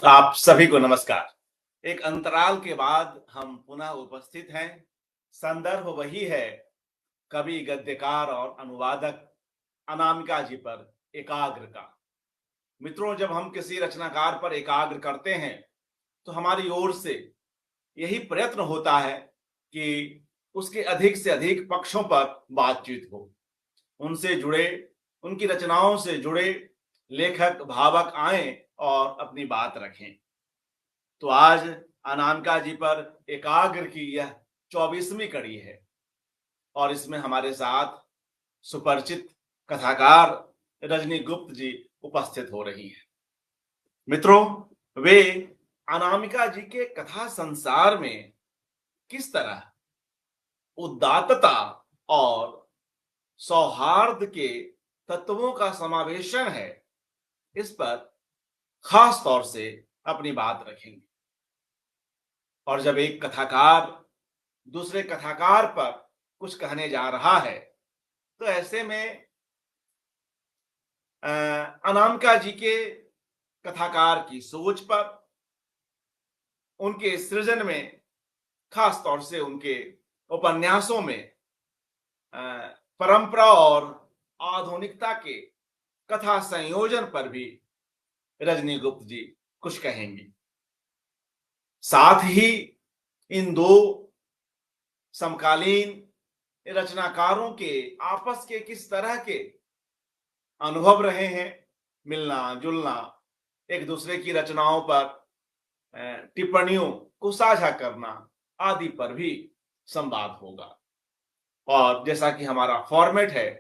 आप सभी को नमस्कार। एक अंतराल के बाद हम पुनः उपस्थित हैं। संदर्भ वही है, कवि, गद्यकार और अनुवादक अनामिका जी पर एकाग्र का। मित्रों, जब हम किसी रचनाकार पर एकाग्र करते हैं तो हमारी ओर से यही प्रयत्न होता है कि उसके अधिक से अधिक पक्षों पर बातचीत हो, उनसे जुड़े, उनकी रचनाओं से जुड़े लेखक भावक आए और अपनी बात रखें। तो आज अनामिका जी पर एकाग्र की यह 24वीं कड़ी है और इसमें हमारे साथ सुपरिचित कथाकार रजनी गुप्त जी उपस्थित हो रही है। मित्रों, वे अनामिका जी के कथा संसार में किस तरह उदात्तता और सौहार्द के तत्वों का समावेशन है, इस पर खास तौर से अपनी बात रखेंगे। और जब एक कथाकार दूसरे कथाकार पर कुछ कहने जा रहा है तो ऐसे में अनामिका जी के कथाकार की सोच पर, उनके सृजन में, खास तौर से उनके उपन्यासों में परंपरा और आधुनिकता के कथा संयोजन पर भी रजनी गुप्त जी कुछ कहेंगी। साथ ही इन दो समकालीन रचनाकारों के आपस के किस तरह के अनुभव रहे हैं, मिलना जुलना, एक दूसरे की रचनाओं पर टिप्पणियों को साझा करना आदि पर भी संवाद होगा। और जैसा कि हमारा फॉर्मेट है,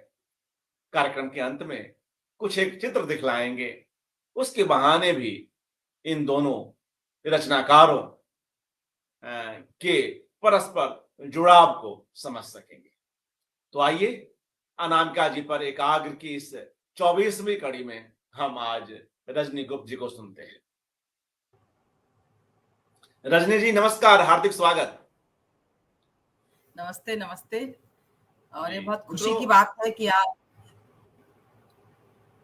कार्यक्रम के अंत में कुछ एक चित्र दिखलाएंगे, उसके बहाने भी इन दोनों रचनाकारों के परस्पर जुड़ाव को समझ सकेंगे। तो आइए अनामिका जी पर एकाग्र की इस 24वीं कड़ी में हम आज रजनी गुप्त जी को सुनते हैं। रजनी जी नमस्कार, हार्दिक स्वागत। नमस्ते नमस्ते। और ये जी बहुत खुशी मित्रों, की बात है कि आप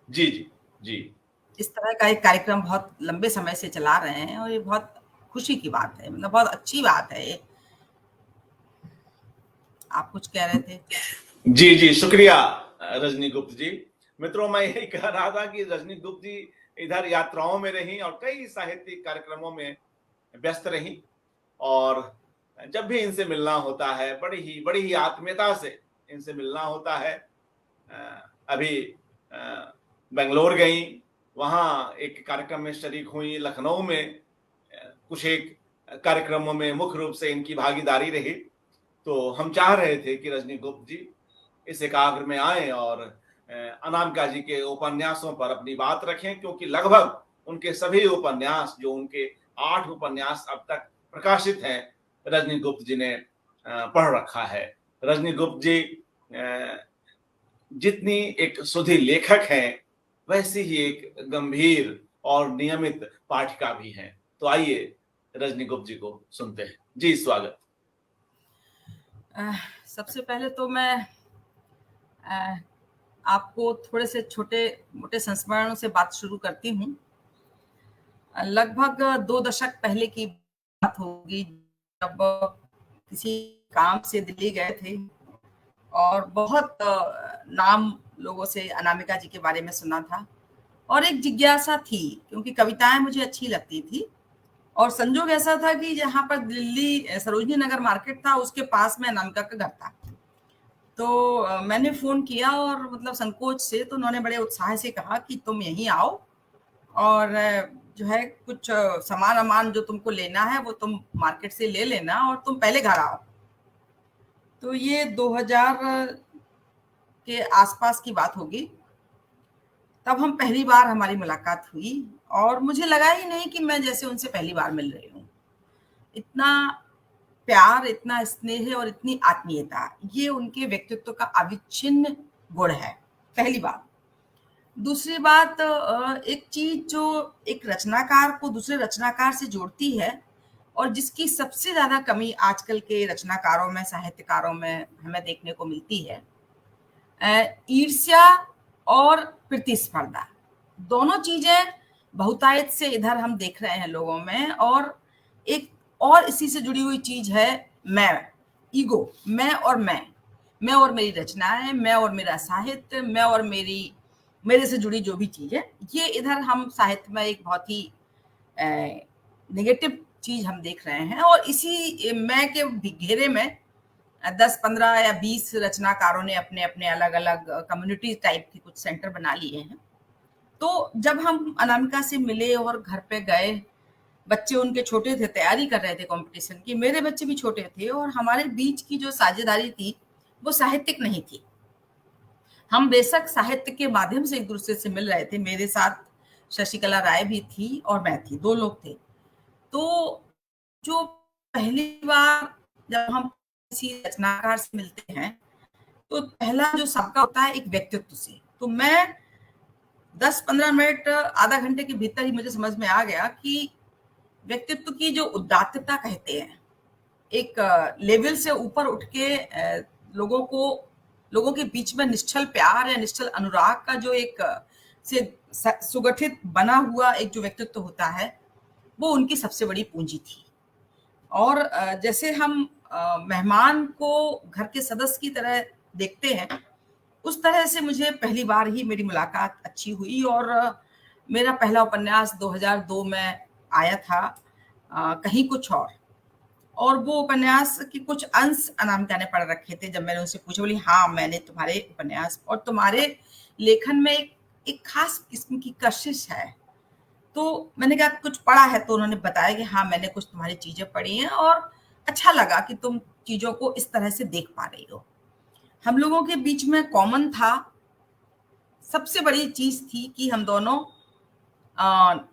जी जी जी इस तरह का एक कार्यक्रम बहुत लंबे समय से चला रहे हैं और ये बहुत खुशी की बात है, मतलब बहुत अच्छी बात है ये। आप कुछ कह रहे थे? जी जी शुक्रिया रजनी गुप्त जी। मित्रों, मैं यही कह रहा था कि रजनी गुप्त जी इधर यात्राओं में रही और कई साहित्यिक कार्यक्रमों में व्यस्त रही, और जब भी इनसे मिलना होता है बड़ी ही आत्मीयता से इनसे मिलना होता है। अभी बेंगलोर गई, वहां एक कार्यक्रम में शरीक हुई, लखनऊ में कुछ एक कार्यक्रमों में मुख्य रूप से इनकी भागीदारी रही। तो हम चाह रहे थे कि रजनी गुप्त जी इस एकाग्र में आए और अनामिका जी के उपन्यासों पर अपनी बात रखें, क्योंकि लगभग उनके सभी उपन्यास, जो उनके 8 उपन्यास अब तक प्रकाशित हैं, रजनी गुप्त जी ने पढ़ रखा है। रजनी गुप्त जी जितनी एक सुधी लेखक हैं, वैसी ही एक गंभीर और नियमित पाठिका भी हैं। तो आइए रजनी गुप्त जी को सुनते हैं। जी स्वागत। सबसे पहले तो मैं अ, आपको थोड़े से छोटे मोटे संस्मरणों से बात शुरू करती हूँ। लगभग 2 दशक पहले की बात होगी, जब किसी काम से दिल्ली गए थे और बहुत नाम लोगों से अनामिका जी के बारे में सुना था और एक जिज्ञासा थी, क्योंकि कविताएं मुझे अच्छी लगती थी। और संजोग ऐसा था कि जहाँ पर दिल्ली सरोजनी नगर मार्केट था, उसके पास में अनामिका का घर था। तो मैंने फोन किया और मतलब संकोच से, तो उन्होंने बड़े उत्साह से कहा कि तुम यहीं आओ और जो है कुछ सामान अमान जो तुमको लेना है वो तुम मार्केट से ले लेना और तुम पहले घर आओ। तो ये 2000 के आसपास की बात होगी। तब हम पहली बार हमारी मुलाकात हुई और मुझे लगा ही नहीं कि मैं जैसे उनसे पहली बार मिल रही हूँ। इतना प्यार, इतना स्नेह और इतनी आत्मीयता, ये उनके व्यक्तित्व का अविच्छिन्न गुण है, पहली बात। दूसरी बात, एक चीज जो एक रचनाकार को दूसरे रचनाकार से जोड़ती है और जिसकी सबसे ज्यादा कमी आजकल के रचनाकारों में, साहित्यकारों में हमें देखने को मिलती है, ईर्ष्या और प्रतिस्पर्धा। दोनों चीजें बहुतायत से इधर हम देख रहे हैं लोगों में। और एक और इसी से जुड़ी हुई चीज है मैं, ईगो, मैं और मेरी रचनाएं, मैं और मेरा साहित्य, मैं और मेरे से जुड़ी जो भी चीज है, ये इधर हम साहित्य में एक बहुत ही नेगेटिव चीज हम देख रहे हैं। और इसी मैं के घेरे में 10, 15 या 20 रचनाकारों ने अपने अपने अलग अलग कम्युनिटी टाइप के कुछ सेंटर बना लिए हैं। तो जब हम अनामिका से मिले और घर पे गए, बच्चे उनके छोटे थे, तैयारी कर रहे थे कंपटीशन की, मेरे बच्चे भी छोटे थे, और हमारे बीच की जो साझेदारी थी वो साहित्यिक नहीं थी। हम बेशक साहित्य के माध्यम से एक दूसरे से मिल रहे थे, मेरे साथ शशिकला राय भी थी और मैं थी, 2 लोग थे। तो जो पहली बार जब हम किसी रचनाकार से मिलते हैं, तो पहला जो सबका होता है एक व्यक्तित्व से। तो मैं 10-15 मिनट, आधा घंटे के भीतर ही मुझे समझ में आ गया कि व्यक्तित्व की जो उदात्तता कहते हैं, एक लेवल से ऊपर उठ के लोगों के बीच में निश्चल प्यार या निश्चल अनुराग का जो एक से सुगठित बना हुआ एक जो व्यक्तित्व होता है, वो उनकी सबसे बड़ी पूंजी थी। और जैसे हम मेहमान को घर के सदस्य की तरह देखते हैं, उस तरह से मुझे पहली बार ही मेरी मुलाकात अच्छी हुई। और मेरा पहला उपन्यास 2002 में आया था, कहीं कुछ और वो उपन्यास के कुछ अंश अनामिका ने पढ़ रखे थे। जब मैंने उनसे पूछा, बोली हाँ, मैंने तुम्हारे उपन्यास और तुम्हारे लेखन में एक खास किस्म की कशिश है। तो मैंने कहा कुछ पढ़ा है? तो उन्होंने बताया कि हाँ, मैंने कुछ तुम्हारी चीजें पढ़ी हैं और अच्छा लगा कि तुम चीजों को इस तरह से देख पा रही हो। हम लोगों के बीच में कॉमन था, सबसे बड़ी चीज थी कि हम दोनों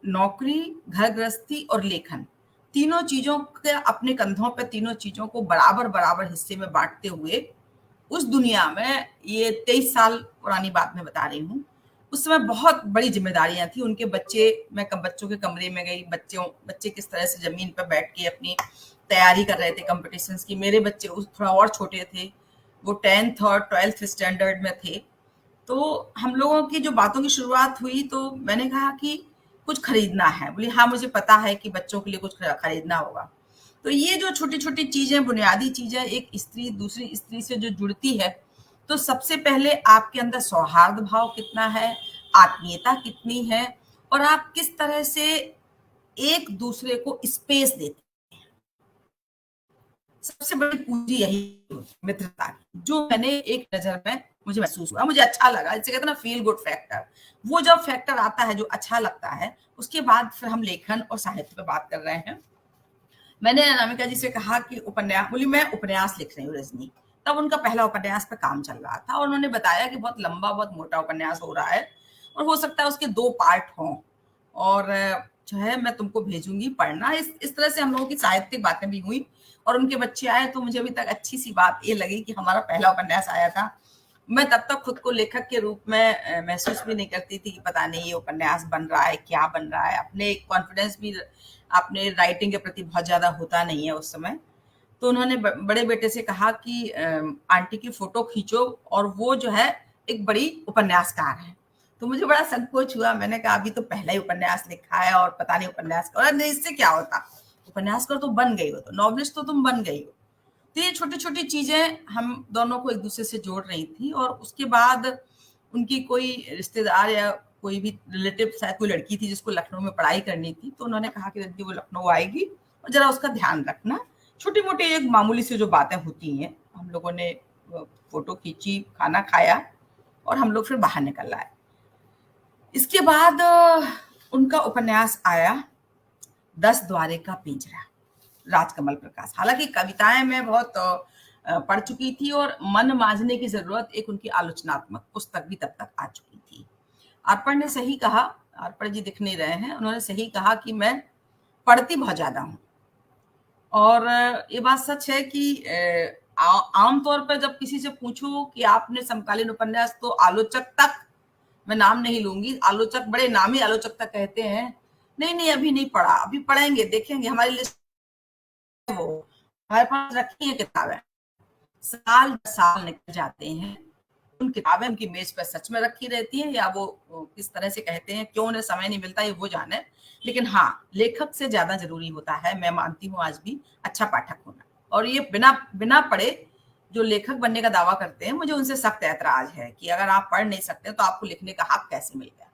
नौकरी, घर गृहस्थी और लेखन, तीनों चीजों के अपने कंधों पे, तीनों चीजों को बराबर बराबर हिस्से में बांटते हुए उस दुनिया में, ये 23 साल पुरानी बात मैं बता रही हूँ, उस समय बहुत बड़ी जिम्मेदारियां थी। उनके बच्चे, मैं बच्चों के कमरे में गई, बच्चे किस तरह से जमीन पर बैठ के अपनी तैयारी कर रहे थे कॉम्पिटिशन्स की। मेरे बच्चे थोड़ा और छोटे थे, वो 10th और 12th स्टैंडर्ड में थे। तो हम लोगों की जो बातों की शुरुआत हुई, तो मैंने कहा कि कुछ खरीदना है। बोली हाँ, मुझे पता है कि बच्चों के लिए कुछ खरीदना होगा। तो ये जो छोटी छोटी चीजें, बुनियादी चीजें, एक स्त्री दूसरी स्त्री से जो जुड़ती है, तो सबसे पहले आपके अंदर सौहार्द भाव कितना है, आत्मीयता कितनी है, और आप किस तरह से एक दूसरे को स्पेस देते। सबसे बड़ी पूंजी यही मित्रता की, जो मैंने एक नजर में मुझे महसूस हुआ, मुझे अच्छा लगा। जिसे कहते हैं ना फील गुड फैक्टर, वो जब फैक्टर आता है जो अच्छा लगता है, उसके बाद फिर हम लेखन और साहित्य पे बात कर रहे हैं। मैंने अनामिका जी से कहा कि उपन्यास, बोली मैं उपन्यास लिख रही हूँ रजनी। तब उनका पहला उपन्यास पे काम चल रहा था और उन्होंने बताया कि बहुत लंबा, बहुत मोटा उपन्यास हो रहा है और हो सकता है उसके 2 पार्ट हों, और जो है मैं तुमको भेजूंगी पढ़ना। इस तरह से हम लोगों की साहित्यिक बातें भी हुई और उनके बच्चे आए। तो मुझे अभी तक अच्छी सी बात ये लगी कि हमारा पहला उपन्यास आया था। मैं तब तक खुद को लेखक के रूप में महसूस भी नहीं करती थी कि पता नहीं ये उपन्यास बन रहा है, क्या बन रहा है। अपने कॉन्फिडेंस भी अपने राइटिंग के प्रति बहुत ज्यादा होता नहीं है उस समय। तो उन्होंने बड़े बेटे से कहा कि आंटी की फोटो खींचो और वो जो है एक बड़ी उपन्यासकार है। तो मुझे बड़ा संकोच हुआ। मैंने कहा अभी तो पहला ही उपन्यास लिखा है और पता नहीं उपन्यास, और नहीं इससे क्या होता, उपन्यासकार तो बन गई हो, तो नॉवलिस्ट तो तुम बन गई हो। तो ये छोटी छोटी चीजें हम दोनों को एक दूसरे से जोड़ रही थी। और उसके बाद उनकी कोई रिश्तेदार या कोई भी रिलेटिव, शायद कोई लड़की थी जिसको लखनऊ में पढ़ाई करनी थी, तो उन्होंने कहा कि दीदी वो लखनऊ आएगी और जरा उसका ध्यान रखना। छोटी मोटी एक मामूली सी जो बातें होती हैं। हम लोगों ने फोटो खींची, खाना खाया और हम लोग फिर बाहर निकल आए। इसके बाद उनका उपन्यास आया 10 द्वारे का पिंजरा, राजकमल प्रकाश। हालांकि कविताएं मैं बहुत पढ़ चुकी थी और मन मांझने की जरूरत, एक उनकी आलोचनात्मक पुस्तक भी तब तक आ चुकी थी। अर्पण ने सही कहा, अर्पण जी दिख नहीं रहे हैं, उन्होंने सही कहा कि मैं पढ़ती बहुत ज्यादा हूँ। और ये बात सच है कि आमतौर पर जब किसी से पूछो कि आपने समकालीन उपन्यास, तो आलोचक तक, मैं नाम नहीं लूंगी, आलोचक, बड़े नामी आलोचक तक कहते हैं नहीं नहीं अभी नहीं पढ़ा, अभी पढ़ेंगे, देखेंगे, हमारी लिस्ट वो हमारे पास रखी है किताबें। साल साल निकल जाते हैं, उन किताबें उनकी मेज पर सच में रखी रहती हैं या वो किस तरह से कहते हैं, क्यों उन्हें समय नहीं मिलता, ये वो जाने। लेकिन हाँ, लेखक से ज्यादा जरूरी होता है, मैं मानती हूँ आज भी, अच्छा पाठक होना। और ये बिना बिना पढ़े जो लेखक बनने का दावा करते हैं, मुझे उनसे सख्त ऐतराज है कि अगर आप पढ़ नहीं सकते तो आपको लिखने का हक कैसे मिल गया।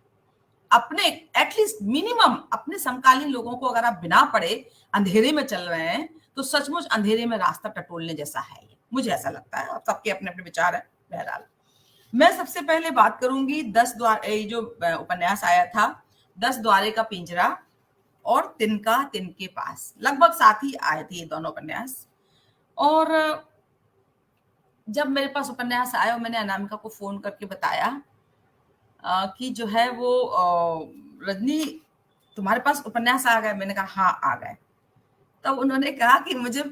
अपने एटलीस्ट मिनिमम अपने समकालीन लोगों को अगर आप बिना पढ़े अंधेरे में चल रहे हैं तो सचमुच अंधेरे में रास्ता टटोलने जैसा है ये, मुझे ऐसा लगता है। और सबके अपने अपने विचार है। बहरहाल मैं सबसे पहले बात करूंगी 10 द्वार, ये जो उपन्यास आया था 10 द्वारे का पिंजरा और तिनका तिनके पास, लगभग साथ ही आए थे ये दोनों उपन्यास। और जब मेरे पास उपन्यास आया और मैंने अनामिका को फोन करके बताया कि जो है वो रजनी तुम्हारे पास उपन्यास आ गए, मैंने कहा हाँ आ गए। तब उन्होंने कहा कि मुझे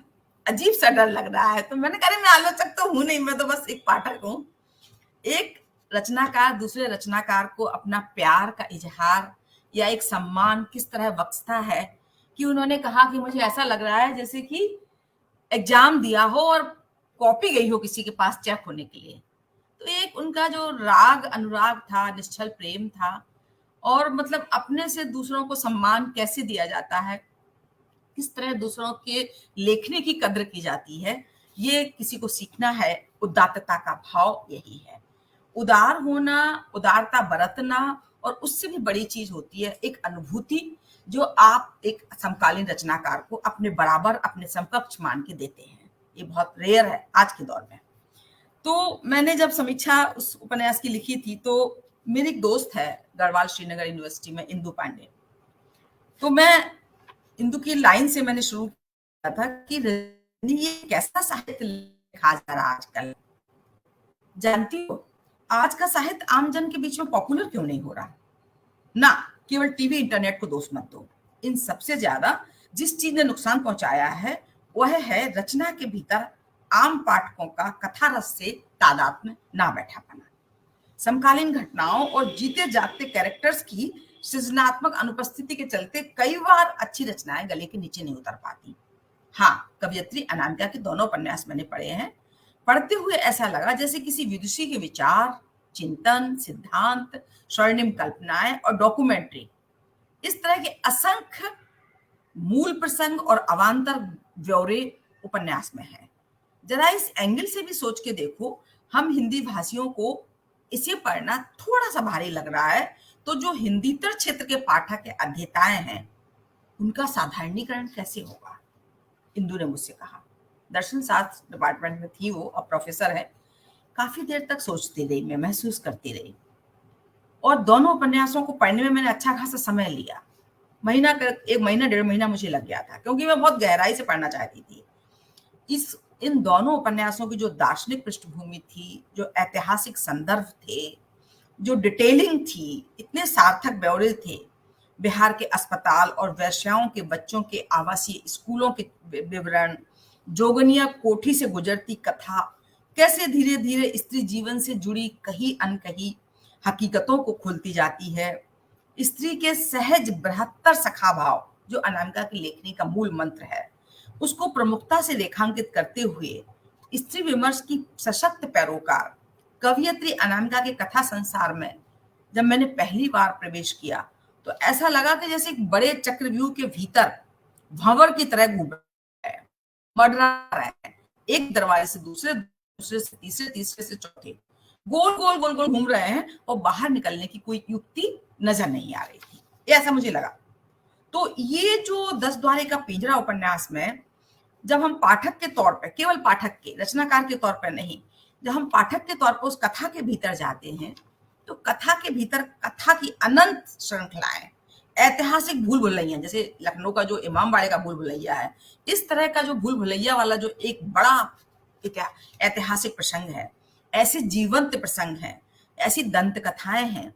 अजीब सा डर लग रहा है। तो मैंने कहा मैं आलोचक तो हूं नहीं, मैं तो बस एक पाठक हूँ। एक रचनाकार दूसरे रचनाकार को अपना प्यार का इजहार या एक सम्मान किस तरह बख्शता है कि उन्होंने कहा कि मुझे ऐसा लग रहा है जैसे कि एग्जाम दिया हो और कॉपी गई हो किसी के पास चेक होने के लिए। तो एक उनका जो राग अनुराग था, निश्चल प्रेम था, और मतलब अपने से दूसरों को सम्मान कैसे दिया जाता है, किस तरह दूसरों के लेखने की कद्र की जाती है, ये किसी को सीखना है। उदात्तता का भाव यही है, उदार होना, उदारता बरतना, और उससे भी बड़ी चीज होती है एक अनुभूति जो आप एक समकालीन रचनाकार को अपने बराबर, अपने समकक्ष मान के देते हैं। ये बहुत रेयर है आज के दौर में। तो मैंने जब समीक्षा उस उपन्यास की लिखी थी तो मेरी एक दोस्त है गढ़वाल श्रीनगर यूनिवर्सिटी में, इंदु पांडे। तो मैं इंदु की लाइन से मैंने शुरू किया था कि ये कैसा साहित्य लिखा जा रहा आजकल, जानती हो आज का साहित्य आम जन के बीच में पॉपुलर क्यों नहीं हो रहा ना। केवल टीवी इंटरनेट को दोष मत दो, इन सबसे ज्यादा जिस चीज ने नुकसान पहुंचाया है वह है रचना के भीतर आम पाठकों का कथा रस से तादात्म्य ना बैठा पाना। समकालीन घटनाओं और जीते जागते कैरेक्टर्स की सृजनात्मक अनुपस्थिति के चलते कई बार अच्छी रचनाएं गले के नीचे नहीं उतर पाती। हाँ, कवयित्री अनामिका के दोनों उपन्यास मैंने पढ़े हैं। पढ़ते हुए ऐसा लगा जैसे किसी विदुषी के विचार, चिंतन, सिद्धांत, स्वर्णिम कल्पनाएं और डॉक्यूमेंट्री, इस तरह के असंख्य मूल प्रसंग और अवान्तर ब्यौरे उपन्यास में है। जरा इस एंगल से भी सोच के देखो, हम हिंदी भाषियों को इसे पढ़ना थोड़ा सा भारी लग रहा है, तो जो हिंदीतर क्षेत्र के पाठक या अध्येताएं हैं उनका साधारणीकरण कैसे होगा, इंदु ने मुझसे कहा। दर्शन शास्त्र डिपार्टमेंट में थी वो, अब प्रोफेसर है। काफी देर तक सोचती रही, मैं महसूस करती रही, और दोनों उपन्यासों को पढ़ने में मैंने अच्छा खासा समय लिया। एक महीना 1.5 महीना मुझे लग गया था, क्योंकि मैं बहुत गहराई से पढ़ना चाहती थी। इन दोनों उपन्यासों की जो दार्शनिक पृष्ठभूमि थी, जो ऐतिहासिक संदर्भ थे, जो डिटेलिंग थी, इतने सार्थक ब्यौरे थे, बिहार के अस्पताल और वेश्याओं के बच्चों के आवासीय स्कूलों के विवरण, जोगनिया कोठी से गुजरती कथा कैसे धीरे धीरे स्त्री जीवन से जुड़ी कहीं अनकही हकीकतों को खुलती जाती है, स्त्री के सहज बृहत्तर सखा भाव जो अनामिका की लेखनी का मूल मंत्र है, उसको प्रमुखता से रेखांकित करते हुए स्त्री विमर्श की सशक्त पैरोकार कवयित्री अनामिका के कथा संसार में जब मैंने पहली बार प्रवेश किया तो ऐसा लगा कि जैसे एक बड़े चक्रव्यूह के भीतर भंवर की तरह घूम रहा है, मडरा रहा है, एक दरवाजे से दूसरे, दूसरे से तीसरे, तीसरे से चौथे, गोल गोल गोल गोल घूम रहे हैं और बाहर निकलने की कोई युक्ति नजर नहीं आ रही थी, ऐसा मुझे लगा। तो ये जो 10 द्वारे का पिंजरा उपन्यास में जब हम पाठक के तौर पर, केवल पाठक के, रचनाकार के तौर पर नहीं, जब हम पाठक के तौर पर उस कथा के भीतर जाते हैं तो कथा के भीतर कथा की अनंत श्रृंखलाएं, ऐतिहासिक भूल भुलैया, जैसे लखनऊ का जो इमामबाड़े का भूल भुलैया है, इस तरह का जो भूल भुलैया वाला जो एक बड़ा ऐतिहासिक प्रसंग है, ऐसे जीवंत प्रसंग हैं, ऐसी दंत कथाएं हैं,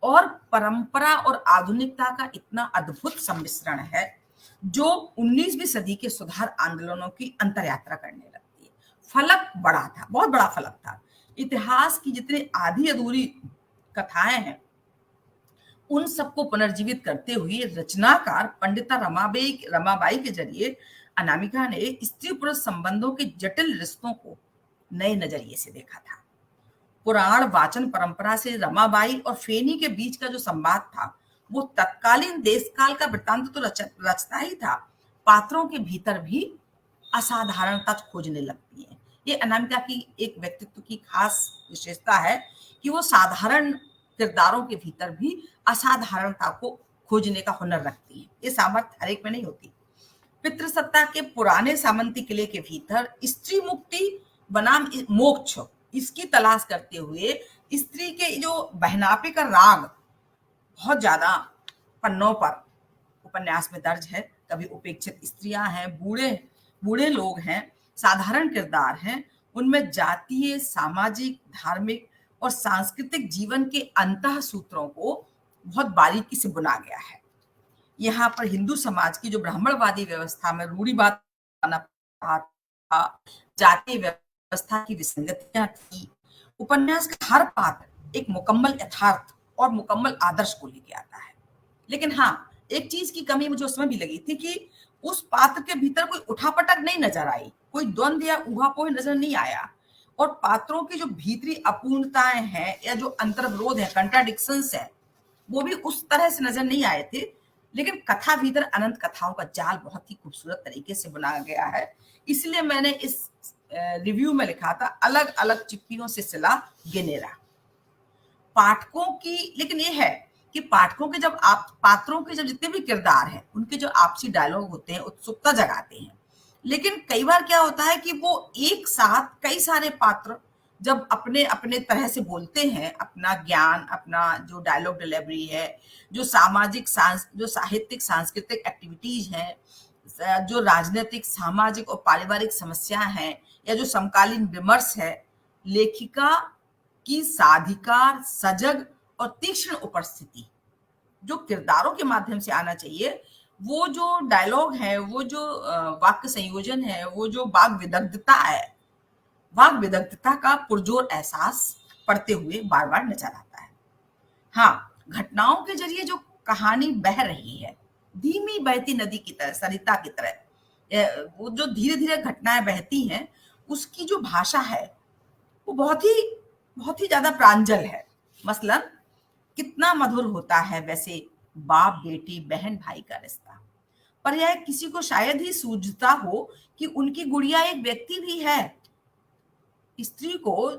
और परंपरा और आधुनिकता का इतना अद्भुत सम्मिश्रण है जो 19वीं सदी के सुधार आंदोलनों की अंतर यात्रा करने लगती है। फलक बड़ा था, बहुत बड़ा फलक था। इतिहास की जितनी आधी अधूरी कथाएं हैं उन सबको पुनर्जीवित करते हुए रचनाकार पंडिता रमाबाई के जरिए अनामिका ने स्त्री पुरुष संबंधों के जटिल रिश्तों को नए नजरिए से देखा था। पुराण वाचन परंपरा से रमाबाई और फेनी के बीच का जो संवाद था, वो तत्कालीन देश काल का वृत्तांत तो रचता ही था, पात्रों के भीतर भी असाधारणता खोजने लगती है। ये अनामिका की एक व्यक्तित्व की खास विशेषता है कि वो साधारण किरदारों के भीतर भी असाधारणता को खोजने का हुनर रखती है। ये सामर्थ्य हर एक में नहीं होती। पितृसत्ता के पुराने सामंती किले के भीतर स्त्री मुक्ति बनाम मोक्ष, इसकी तलाश करते हुए स्त्री के जो बहनापे का राग बहुत ज्यादा पन्नों पर उपन्यास में दर्ज है। कभी उपेक्षित स्त्रियां हैं, बूढ़े बूढ़े लोग हैं, साधारण किरदार हैं, उनमें जातीय, सामाजिक, धार्मिक और सांस्कृतिक जीवन के अंतः सूत्रों को बहुत बारीकी से बुना गया है। यहाँ पर हिंदू समाज की जो ब्राह्मणवादी व्यवस्था में रूढ़िवाद था, जातीय व्यवस्था की विसंगतियां थी, उपन्यास का हर पात्र एक मुकम्मल यथार्थ और मुकम्मल आदर्श को लेके आता है। लेकिन हाँ, एक चीज की कमी मुझे उसमें भी लगी थी कि उस पात्र के भीतर कोई उठापटक नहीं नजर आई, कोई द्वंद या ऊहापोह नजर नहीं आया, और पात्रों की जो भीतरी अपूर्णताएं हैं या जो अंतर्विरोध है, कंट्राडिक्शंस है, वो भी उस तरह से नजर नहीं आए थे। लेकिन कथा भीतर अनंत कथाओं का जाल बहुत ही खूबसूरत तरीके से बनाया गया है। इसलिए मैंने इस रिव्यू में लिखा था, अलग अलग चिप्पियों से सिला गिनेरा। पाठकों की लेकिन ये है कि पाठकों के जब आप पात्रों के जब जितने भी किरदार हैं, उनके जो आपसी डायलॉग होते हैं उत्सुकता जगाते हैं। लेकिन कई बार क्या होता है कि वो एक साथ कई सारे पात्र जब अपने अपने तरह से बोलते हैं, अपना ज्ञान, अपना जो डायलॉग डिलीवरी है, जो सामाजिक जो साहित्यिक सांस्कृतिक एक्टिविटीज हैं, जो राजनीतिक, सामाजिक और पारिवारिक समस्याएं हैं, या जो समकालीन विमर्श है, लेखिका की साधिकार, सजग और तीक्ष्ण उपस्थिति जो किरदारों के माध्यम से आना चाहिए, वो जो डायलॉग है, वो जो वाक्य संयोजन है, वो जो वाग विदग्धता है, वाग विदग्धता का पुरजोर एहसास पड़ते हुए बार बार नजर आता है। हाँ, घटनाओं के जरिए जो कहानी बह रही है, धीमी बहती नदी की तरह, सरिता की तरह, वो जो धीरे धीरे घटनाएं बहती हैं, उसकी जो भाषा है वो बहुत ही ज्यादा प्रांजल है। मसलन, कितना मधुर होता है वैसे बाप बेटी बहन भाई का रिश्ता, पर यह किसी को शायद ही सूझता हो कि उनकी गुड़िया एक व्यक्ति भी है। स्त्री को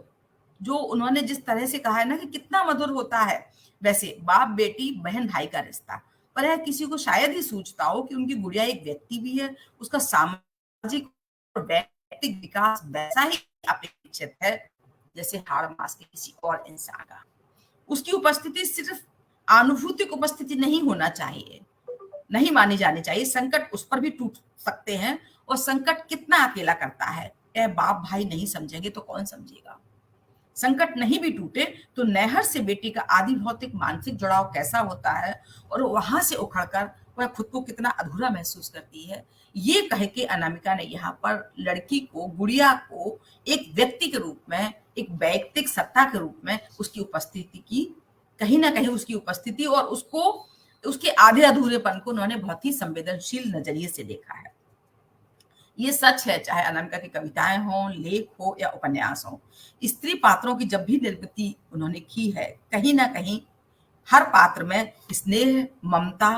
जो उन्होंने जिस तरह से कहा है ना कि कितना मधुर होता है वैसे बाप बेटी बहन भाई का रिश्ता, पर यह किसी को शायद ही सूझता हो कि उनकी गुड़िया एक व्यक्ति भी है, उसका सामाजिक और व्यक्तिगत विकास वैसा ही अपेक्षित है जैसे हाड़ मास के किसी और इंसान का। उसकी उपस्थिति सिर्फ अनुभूतिक उपस्थिति नहीं होना चाहिए, नहीं मानी जानी चाहिए। संकट उस पर भी टूट सकते हैं, और संकट कितना अकेला करता है, यह बाप भाई नहीं समझेंगे तो कौन समझेगा। संकट नहीं भी टूटे तो नैहर से बेटी का आदि भौतिक मानसिक जुड़ाव कैसा होता है, और वहां से उखड़कर वह खुद को कितना अधूरा महसूस करती है। ये कह के अनामिका ने यहाँ पर लड़की को, गुड़िया को एक व्यक्ति के रूप में, एक वैयक्तिक सत्ता के रूप में उसकी उपस्थिति की, कहीं ना कहीं उसकी उपस्थिति और उसको, उसके आधे अधूरेपन को उन्होंने बहुत ही संवेदनशील नजरिए से देखा है। ये सच है, चाहे अनामिका की कविताएं हों, लेख हो या उपन्यास हो। स्त्री पात्रों की जब भी निर्मिति उन्होंने की है, कहीं ना कहीं हर पात्र में स्नेह, ममता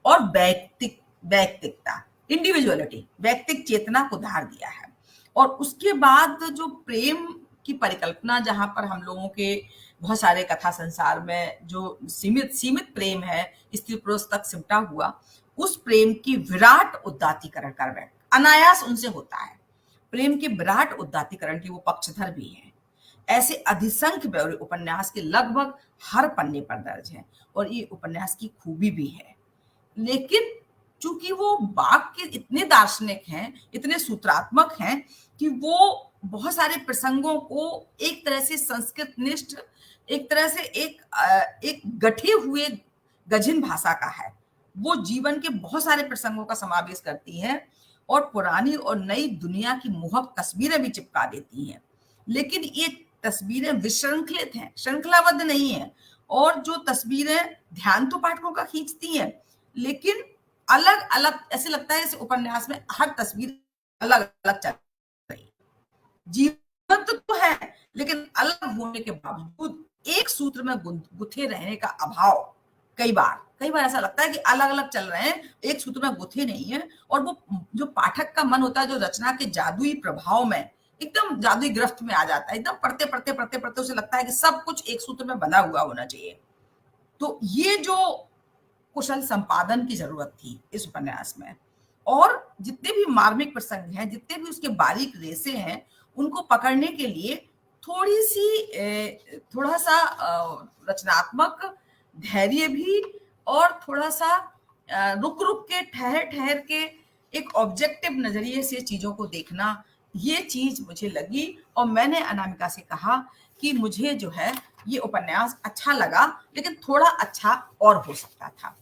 और वैयक्तिकता, इंडिविजुअलिटी, व्यक्तिक चेतना को धार दिया है। और उसके बाद जो प्रेम की परिकल्पना, जहां पर हम लोगों के बहुत सारे कथा संसार में जो सीमित प्रेम है, स्त्री पुरुष तक सिमटा हुआ, उस प्रेम की विराट उद्दातीकरण कर बैठ अनायास उनसे होता है। प्रेम के विराट उद्दातीकरण के वो पक्षधर भी हैं। ऐसे अधिसंख्य ब्यौरे उपन्यास के लगभग हर पन्ने पर दर्ज हैं, और ये उपन्यास की खूबी भी है। लेकिन चूंकि वो बाग के इतने दार्शनिक हैं, इतने सूत्रात्मक हैं, कि वो बहुत सारे प्रसंगों को एक तरह से संस्कृत निष्ठ, एक तरह से एक गठे हुए गझिन भाषा का है। वो जीवन के बहुत सारे प्रसंगों का समावेश करती है, और पुरानी और नई दुनिया की मोहक तस्वीरें भी चिपका देती हैं। लेकिन ये तस्वीरें विशृंखलित हैं, श्रृंखलाबद्ध नहीं है, और जो तस्वीरें ध्यान तो पाठकों का खींचती हैं, लेकिन अलग अलग, ऐसे लगता है इस उपन्यास में हर तस्वीर अलग अलग चल रही है। जीवंत तो है, लेकिन अलग होने के बावजूद एक सूत्र में गुथे रहने का अभाव, कई बार ऐसा लगता है कि अलग-अलग चल रहे हैं, एक सूत्र में गुथे नहीं है, और वो जो पाठक का मन होता है, जो रचना के जादुई प्रभाव में एकदम जादुई गिरफ्त में आ जाता है, एकदम पढ़ते उसे लगता है कि सब कुछ एक सूत्र में बंधा हुआ होना चाहिए। तो ये जो कुशल संपादन की जरूरत थी इस उपन्यास में, और जितने भी मार्मिक प्रसंग हैं, जितने भी उसके बारीक रेसे हैं, उनको पकड़ने के लिए थोड़ा सा रचनात्मक धैर्य भी, और थोड़ा सा रुक के, ठहर के, एक ऑब्जेक्टिव नजरिए से चीजों को देखना, ये चीज मुझे लगी। और मैंने अनामिका से कहा कि मुझे जो है ये उपन्यास अच्छा लगा, लेकिन थोड़ा अच्छा और हो सकता था।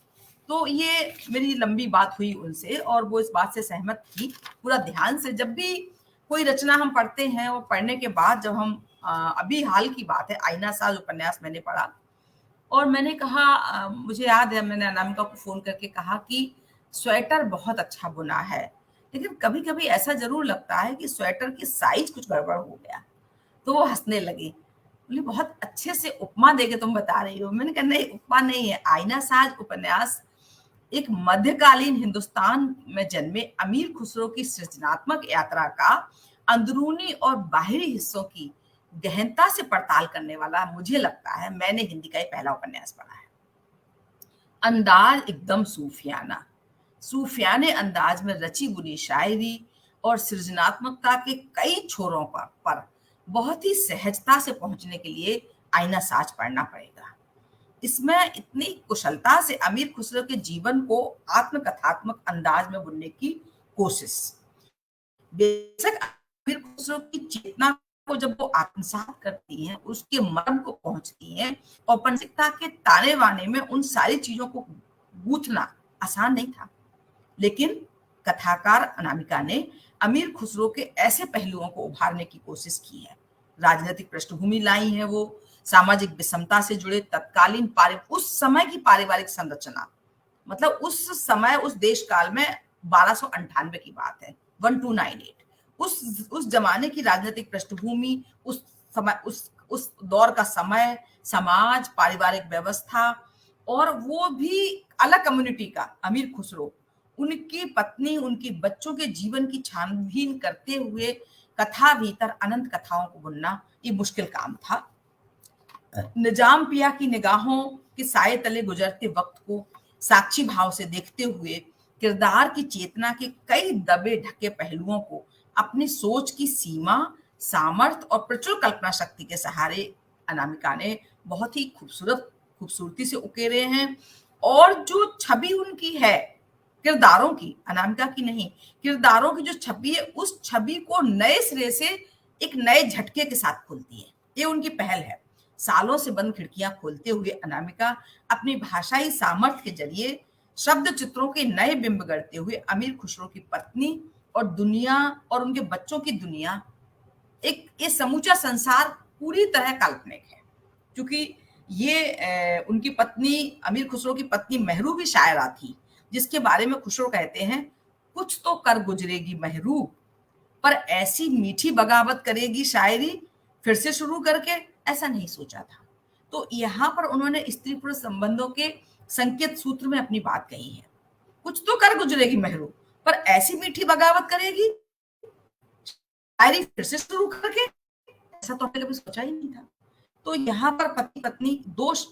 तो ये मेरी लंबी बात हुई उनसे, और वो इस बात से सहमत थी पूरा ध्यान से। जब भी कोई रचना हम पढ़ते हैं, और पढ़ने के बाद जब हम अभी हाल की बात है, आईना साज उपन्यास मैंने पढ़ा, और मैंने कहा मुझे याद है मैंने अनामिका को फ़ोन करके कहा कि स्वेटर बहुत अच्छा बुना है, लेकिन कभी-कभी ऐसा ज़रूर लगता है कि स्वेटर की साइज़ कुछ गड़बड़ हो गया। तो वो हँसने लगी। बोली, बहुत अच्छे से उपमा देके तुम बता रही हो। मैंने कहा नहीं, उपमा नहीं है। आईना साज उपन्यास एक मध्यकालीन हिंदुस्तान में जन्मे अमीर खुसरो की सृजनात्मक यात्रा का अंदरूनी और बाहरी हिस्सों की गहनता से पड़ताल करने वाला, मुझे लगता है मैंने हिंदी का ये पहला उपन्यास पढ़ा है। अंदाज एकदम सूफियाने अंदाज में रची बुनी शायरी और सृजनात्मकता के कई छोरों पर बहुत ही सहजता से पहुंचने के लिए आईना साज पढ़ना पड़ेगा। इसमें इतनी कुशलता से अमीर खुसरो के जीवन को आत्मकथात्मक अंदाज में बुनने की कोशिश। बेशक अमीर खुसरो की चेतना को जब वो आत्मसात करती हैं, उसके मर्म को पहुंचती हैं, औपनिवेशिकता के ताने-बाने में उन सारी चीजों को गूंथना आसान नहीं था। लेकिन कथाकार अनामिका ने अमीर खुसरो के ऐसे पहलुओं को उभारने की कोशिश की है। राजनीतिक पृष्ठभूमि लाई है वो, सामाजिक विषमता से जुड़े तत्कालीन उस समय की पारिवारिक संरचना, मतलब उस समय उस देश काल में 1298 की बात है, 1298, उस जमाने की राजनीतिक पृष्ठभूमि, उस समय उस दौर का समय, समाज, पारिवारिक व्यवस्था, और वो भी अलग कम्युनिटी का अमीर खुसरो, उनकी पत्नी, उनके बच्चों के जीवन की छानबीन करते हुए कथा भीतर अनंत कथाओं को बुनना ये मुश्किल काम था। निजाम पिया की निगाहों के साए तले गुजरते वक्त को साक्षी भाव से देखते हुए किरदार की चेतना के कई दबे ढके पहलुओं को अपनी सोच की सीमा, सामर्थ्य और प्रचुर कल्पना शक्ति के सहारे अनामिका ने बहुत ही खूबसूरती से उकेरे हैं। और जो छवि उनकी है किरदारों की, अनामिका की नहीं, किरदारों की जो छवि है, उस छवि को नए सिरे से एक नए झटके के साथ खोलती है। ये उनकी पहल है। सालों से बंद खिड़कियां खोलते हुए अनामिका अपनी भाषाई सामर्थ्य के जरिए शब्द चित्रों के नए बिंब गढ़ते हुए अमीर खुसरो की पत्नी और दुनिया और उनके बच्चों की दुनिया, एक ये समूचा संसार पूरी तरह काल्पनिक है। क्योंकि ये उनकी पत्नी, अमीर खुसरो की पत्नी महरू भी शायरा थी, जिसके बारे में खुसरो कहते हैं, कुछ तो कर गुजरेगी महरू, पर ऐसी मीठी बगावत करेगी शायरी, फिर से शुरू करके ऐसा नहीं सोचा था। तो यहाँ पर उन्होंने स्त्री पुरुष संबंधों के संकेत सूत्र में अपनी बात कही है। कुछ तो कर गुजरेगी महरू, पर ऐसी मीठी बगावत करेगी शायरी, फिर से शुरू करके ऐसा तो हमने कभी सोचा ही नहीं था। तो यहाँ पर पति पत्नी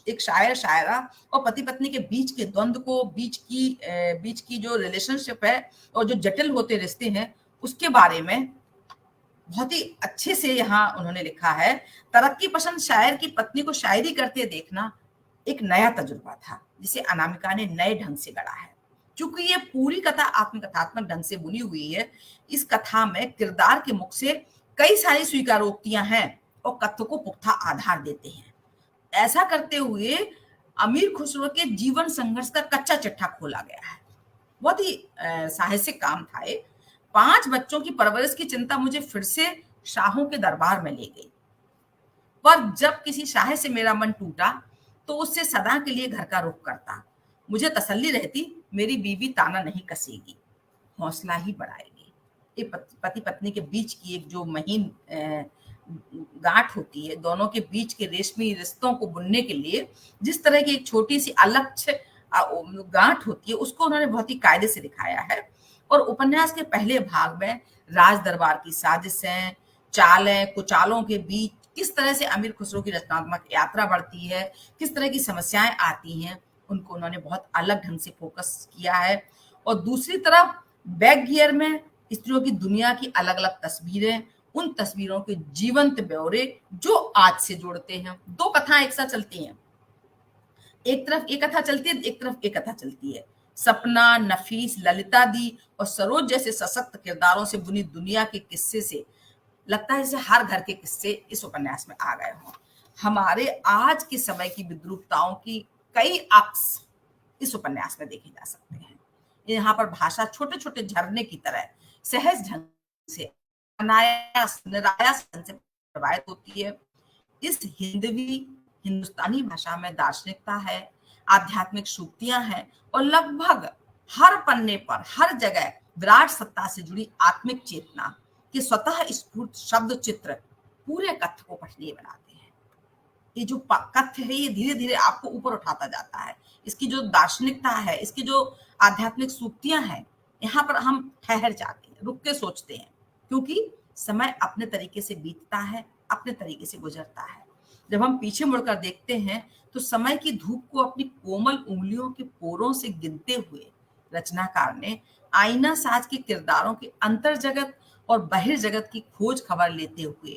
एक शायर शायरा और पति पत्नी के बीच के द्वंद्व को, बीच की जो रिलेशनशिप है और जो जटिल होते रिश्ते हैं, उसके बारे में बहुत ही अच्छे से यहाँ उन्होंने लिखा है। तरक्की पसंद शायर की पत्नी को शायरी करते देखना एक नया तजुर्बा था, जिसे अनामिका ने नए ढंग से गढ़ा है। चूंकि ये पूरी कथा आत्मकथात्मक ढंग से बुनी हुई है, इस कथा में किरदार के मुख से कई सारी स्वीकारोक्तियां हैं और कथ्य को पुख्ता आधार देते हैं। ऐसा करते हुए अमीर खुसरो के जीवन संघर्ष का कच्चा चिट्ठा खोला गया है। बहुत ही साहसिक काम था ये। 5 बच्चों की परवरिश की चिंता मुझे फिर से शाहों के दरबार में ले गई। पर जब किसी शाह से मेरा मन टूटा, तो उससे सदा के लिए घर का रुख करता। मुझे तसल्ली रहती, मेरी बीवी ताना नहीं कसेगी, हौसला ही बढ़ाएगी। ये पति पत्नी के बीच की एक जो गांठ होती है, दोनों के बीच के रेशमी रिश्तों को बुनने के लिए जिस तरह की एक छोटी सी अलक्ष्य गांठ होती है, उसको उन्होंने बहुत ही कायदे से दिखाया है। और उपन्यास के पहले भाग में राज दरबार की साजिशें, चालें, कुचालों के बीच किस तरह से अमीर खुसरो की रचनात्मक यात्रा बढ़ती है, किस तरह की समस्याएं आती हैं, उनको उन्होंने बहुत अलग ढंग से फोकस किया है। और दूसरी तरफ बैक गियर में स्त्रियों की दुनिया की अलग अलग तस्वीरें, उन तस्वीरों के जीवंत ब्यौरे जो आज से जोड़ते हैं। दो कथाएं एक साथ चलती हैं, एक तरफ एक कथा चलती है, एक तरफ एक कथा चलती है। सपना, नफीस, ललिता दी और सरोज जैसे सशक्त किरदारों से बुनी दुनिया के किस्से से लगता है जैसे हर घर के किस्से इस उपन्यास में आ गए हों। हमारे आज के समय की विद्रूपताओं की कई अक्स इस उपन्यास में देखे जा सकते हैं। यहाँ पर भाषा छोटे छोटे झरने की तरह सहज ढंग से अनायास निरायास ढंग से प्रवाहित होती है। इस हिंदुस्तानी भाषा में दार्शनिकता है, आध्यात्मिक सूक्तियां हैं और लगभग हर पन्ने पर हर जगह विराट सत्ता से जुड़ी आत्मिक चेतना के स्वतः स्फूर्त शब्द चित्र पूरे कथ्य को पठनीय बनाते हैं। ये जो कथ्य है, ये धीरे धीरे आपको ऊपर उठाता जाता है। इसकी जो दार्शनिकता है, इसकी जो आध्यात्मिक सूक्तियां हैं, यहाँ पर हम ठहर जाते हैं, रुक के सोचते हैं, क्योंकि समय अपने तरीके से बीतता है, अपने तरीके से गुजरता है। जब हम पीछे मुड़कर देखते हैं तो समय की धूप को अपनी कोमल उंगलियों के पोरों से गिनते हुए रचनाकार ने आईना साज के किरदारों के अंतर जगत और बहिर्जगत की खोज खबर लेते हुए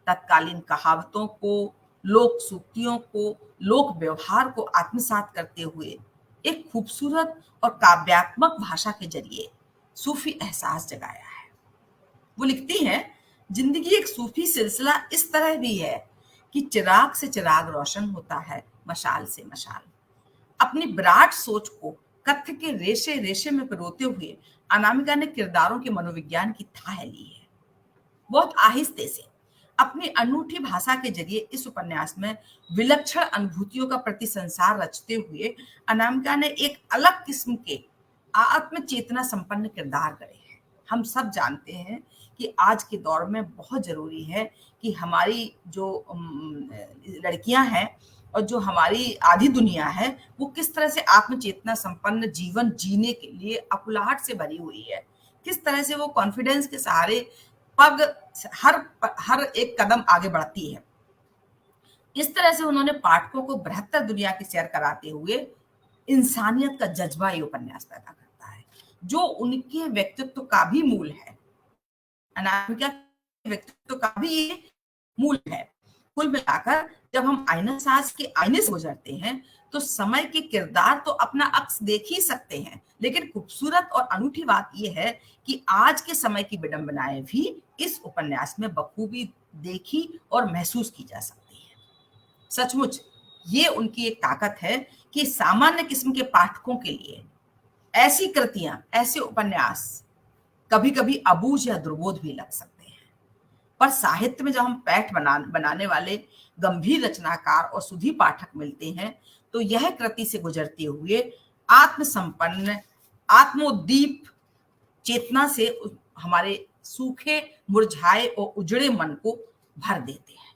तत्कालीन कहावतों को, लोक सूक्तियों को, लोक व्यवहार को आत्मसात करते हुए एक खूबसूरत और काव्यात्मक भाषा के जरिए सूफी एहसास जगाया है। वो लिखती हैं, जिंदगी एक सूफी सिलसिला इस तरह भी है कि चिराग से चिराग रोशन होता है, मशाल से मशाल। अपनी विराट सोच को कथ्य के रेशे रेशे में पिरोते हुए अनामिका ने किरदारों के मनोविज्ञान की थाह ली है। बहुत आहिस्ते से अपनी अनूठी भाषा के जरिए इस उपन्यास में विलक्षण अनुभूतियों का प्रति संसार रचते हुए अनामिका ने एक अलग किस्म के आत्म चेतना संपन्न किरदार गढ़े हैं। हम सब जानते हैं कि आज के दौर में बहुत जरूरी है कि हमारी जो लड़कियां हैं और जो हमारी आधी दुनिया है, वो किस तरह से आत्मचेतना संपन्न जीवन जीने के लिए अकुलाहट से भरी हुई है, किस तरह से वो कॉन्फिडेंस के सहारे पग हर एक कदम आगे बढ़ती है। इस तरह से उन्होंने पाठकों को बृहत्तर दुनिया की सैर कराते हुए इंसानियत का जज्बा ये उपन्यास पैदा करता है, जो उनके व्यक्तित्व का भी मूल है। अनामिका के व्यक्तित्व का भी ये मूल है। कुल मिलाकर जब हम आईना साज के आईने से गुजरते हैं तो समय के किरदार तो अपना अक्स देख ही सकते हैं, लेकिन खूबसूरत और अनूठी बात यह है कि आज के समय की विडंबनाएं भी इस उपन्यास में बखूबी देखी और महसूस की जा सकती है। सचमुच ये उनकी एक ताकत है कि सामान्य किस्म के पाठकों के लिए ऐसी कृतियां, ऐसे उपन्यास कभी कभी अबूझ या दुर्बोध भी लग सकते हैं, पर साहित्य में जब हम पैठ बनाने वाले गंभीर रचनाकार और सुधी पाठक मिलते हैं तो यह कृति से गुजरते हुए आत्मसंपन्न, आत्मोद्दीप चेतना से हमारे सूखे, मुरझाए और उजड़े मन को भर देते हैं।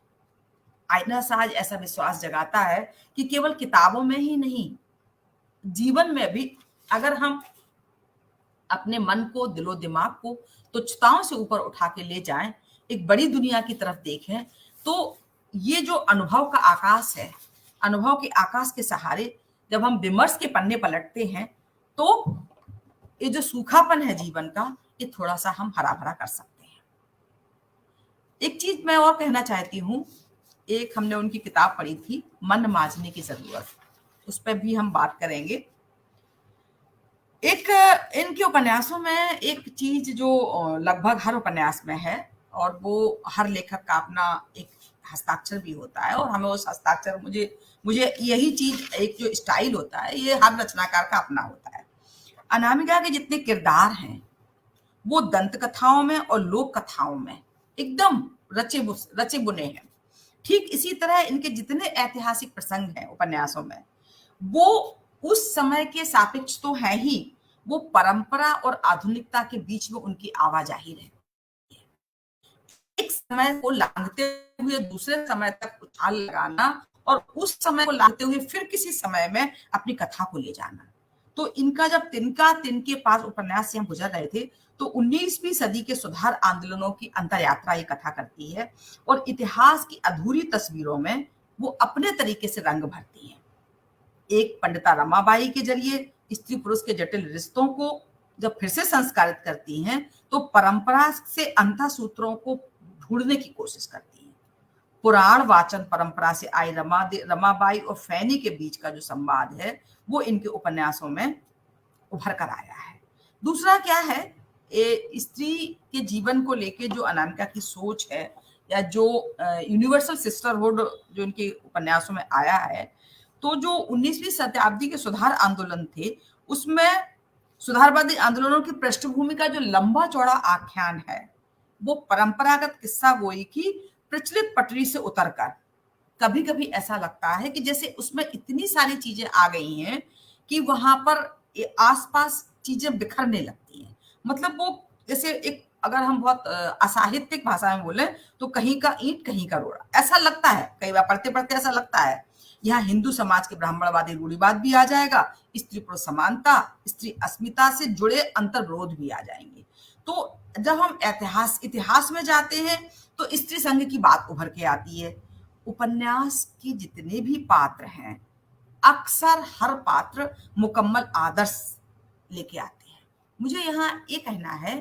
आईना साज ऐसा विश्वास जगाता है कि केवल किताबों में ही नहीं, जीवन में भी अगर हम अपने मन को, दिलो दिमाग को तुच्छताओं से ऊपर उठा के ले जाएं, एक बड़ी दुनिया की तरफ देखें, तो ये जो अनुभव का आकाश है, अनुभव के आकाश के सहारे जब हम विमर्श के पन्ने पलटते हैं तो ये जो सूखापन है जीवन का, ये थोड़ा सा हम हरा भरा कर सकते हैं। एक चीज मैं और कहना चाहती हूँ, एक हमने उनकी किताब पढ़ी थी, मन मांझने की जरूरत, उस पर भी हम बात करेंगे। एक इनके उपन्यासों में एक चीज जो लगभग हर उपन्यास में है, और वो हर लेखक का अपना एक हस्ताक्षर भी होता है, और हमें उस हस्ताक्षर मुझे यही चीज, एक जो स्टाइल होता है, ये हर रचनाकार का अपना होता है। अनामिका के जितने किरदार हैं वो दंत कथाओं में और लोक कथाओं में एकदम रचे बुने हैं। ठीक इसी तरह इनके जितने ऐतिहासिक प्रसंग हैं उपन्यासों में, वो उस समय के सापेक्ष तो है ही, वो परंपरा और आधुनिकता के बीच में उनकी आवाजाही रहती है। एक समय को लांघते हुए दूसरे समय तक उछाल लगाना और उस समय को लांघते हुए फिर किसी समय में अपनी कथा को ले जाना। तो इनका जब तिनका तिनके पास उपन्यास से हम गुजर रहे थे, तो 19वीं सदी के सुधार आंदोलनों की अंतरयात्रा ये कथा करती है और इतिहास की अधूरी तस्वीरों में वो अपने तरीके से रंग भरती है। एक पंडिता रमाबाई के जरिए स्त्री पुरुष के जटिल रिश्तों को जब फिर से संस्कारित करती हैं, तो परंपरा से अंतः सूत्रों को ढूंढने की कोशिश करती हैं। पुराण वाचन परंपरा से आई रमाबाई और फैनी के बीच का जो संवाद है, वो इनके उपन्यासों में उभर कर आया है। दूसरा क्या है, स्त्री के जीवन को लेके जो अनामिका की सोच है या जो यूनिवर्सल सिस्टरहुड जो इनके उपन्यासों में आया है, तो जो 19वीं शताब्दी के सुधार आंदोलन थे, उसमें सुधारवादी आंदोलनों की पृष्ठभूमि का जो लंबा चौड़ा आख्यान है, वो परंपरागत किस्सा गोई की प्रचलित पटरी से उतरकर कभी कभी ऐसा लगता है कि जैसे उसमें इतनी सारी चीजें आ गई हैं कि वहां पर आसपास चीजें बिखरने लगती हैं। मतलब वो जैसे एक, अगर हम बहुत असाहित्यिक भाषा में बोले तो कहीं का ईंट कहीं का रोड़ा, ऐसा लगता है। कई बार पढ़ते पढ़ते ऐसा लगता है यहाँ हिंदू समाज के ब्राह्मणवादी रूढ़िवाद भी आ जाएगा, स्त्री पुरुष समानता, स्त्री अस्मिता से जुड़े अंतर्विरोध भी आ जाएंगे। तो जब हम इतिहास में जाते हैं तो स्त्री संघ की बात उभर के आती है। उपन्यास के जितने भी पात्र हैं, अक्सर हर पात्र मुकम्मल आदर्श लेके आते हैं। मुझे यहाँ ये कहना है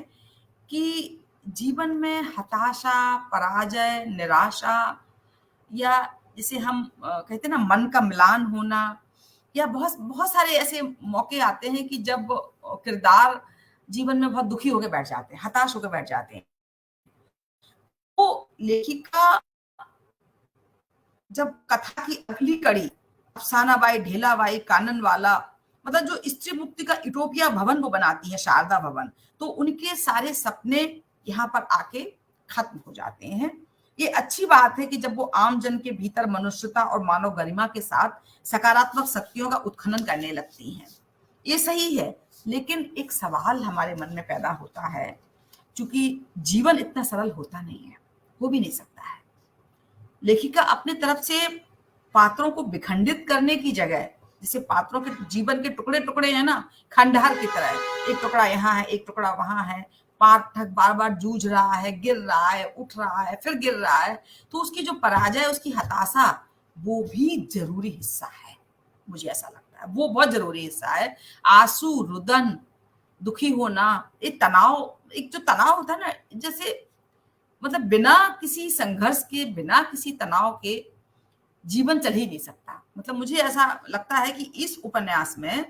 कि जीवन में हताशा, पराजय, निराशा या जिसे हम कहते हैं ना मन का म्लान होना, या बहुत बहुत सारे ऐसे मौके आते हैं कि जब किरदार जीवन में बहुत दुखी होकर बैठ जाते हैं, हताश होकर बैठ जाते हैं। तो लेखिका जब कथा की अगली कड़ी अफसानाबाई, ढेलाबाई, काननवाला, मतलब जो स्त्री मुक्ति का यूटोपिया भवन वो बनाती है, शारदा भवन, तो उनके सारे सपने यहाँ पर आके खत्म हो जाते हैं। ये अच्छी बात है कि जब वो आम जन के भीतर मनुष्यता और मानव गरिमा के साथ सकारात्मक शक्तियों का उत्खनन करने लगती हैं, ये सही है। लेकिन एक सवाल हमारे मन में पैदा होता है, क्योंकि जीवन इतना सरल होता नहीं है, हो भी नहीं सकता है। लेखिका अपने तरफ से पात्रों को विखंडित करने की जगह, जैसे पात्रों के जीवन के टुकड़े टुकड़े हैं ना, खंडहर की तरह, एक टुकड़ा यहाँ है, एक टुकड़ा वहां है, पाठक बार बार जूझ रहा है, गिर रहा है, उठ रहा है, फिर गिर रहा है, तो उसकी जो पराजय, उसकी हताशा, वो भी जरूरी हिस्सा है। मुझे ऐसा लगता है वो बहुत जरूरी हिस्सा है। आंसू, रुदन, दुखी होना, एक तनाव, एक जो तनाव होता है ना, जैसे मतलब बिना किसी संघर्ष के, बिना किसी तनाव के जीवन चल ही नहीं सकता। मतलब मुझे ऐसा लगता है कि इस उपन्यास में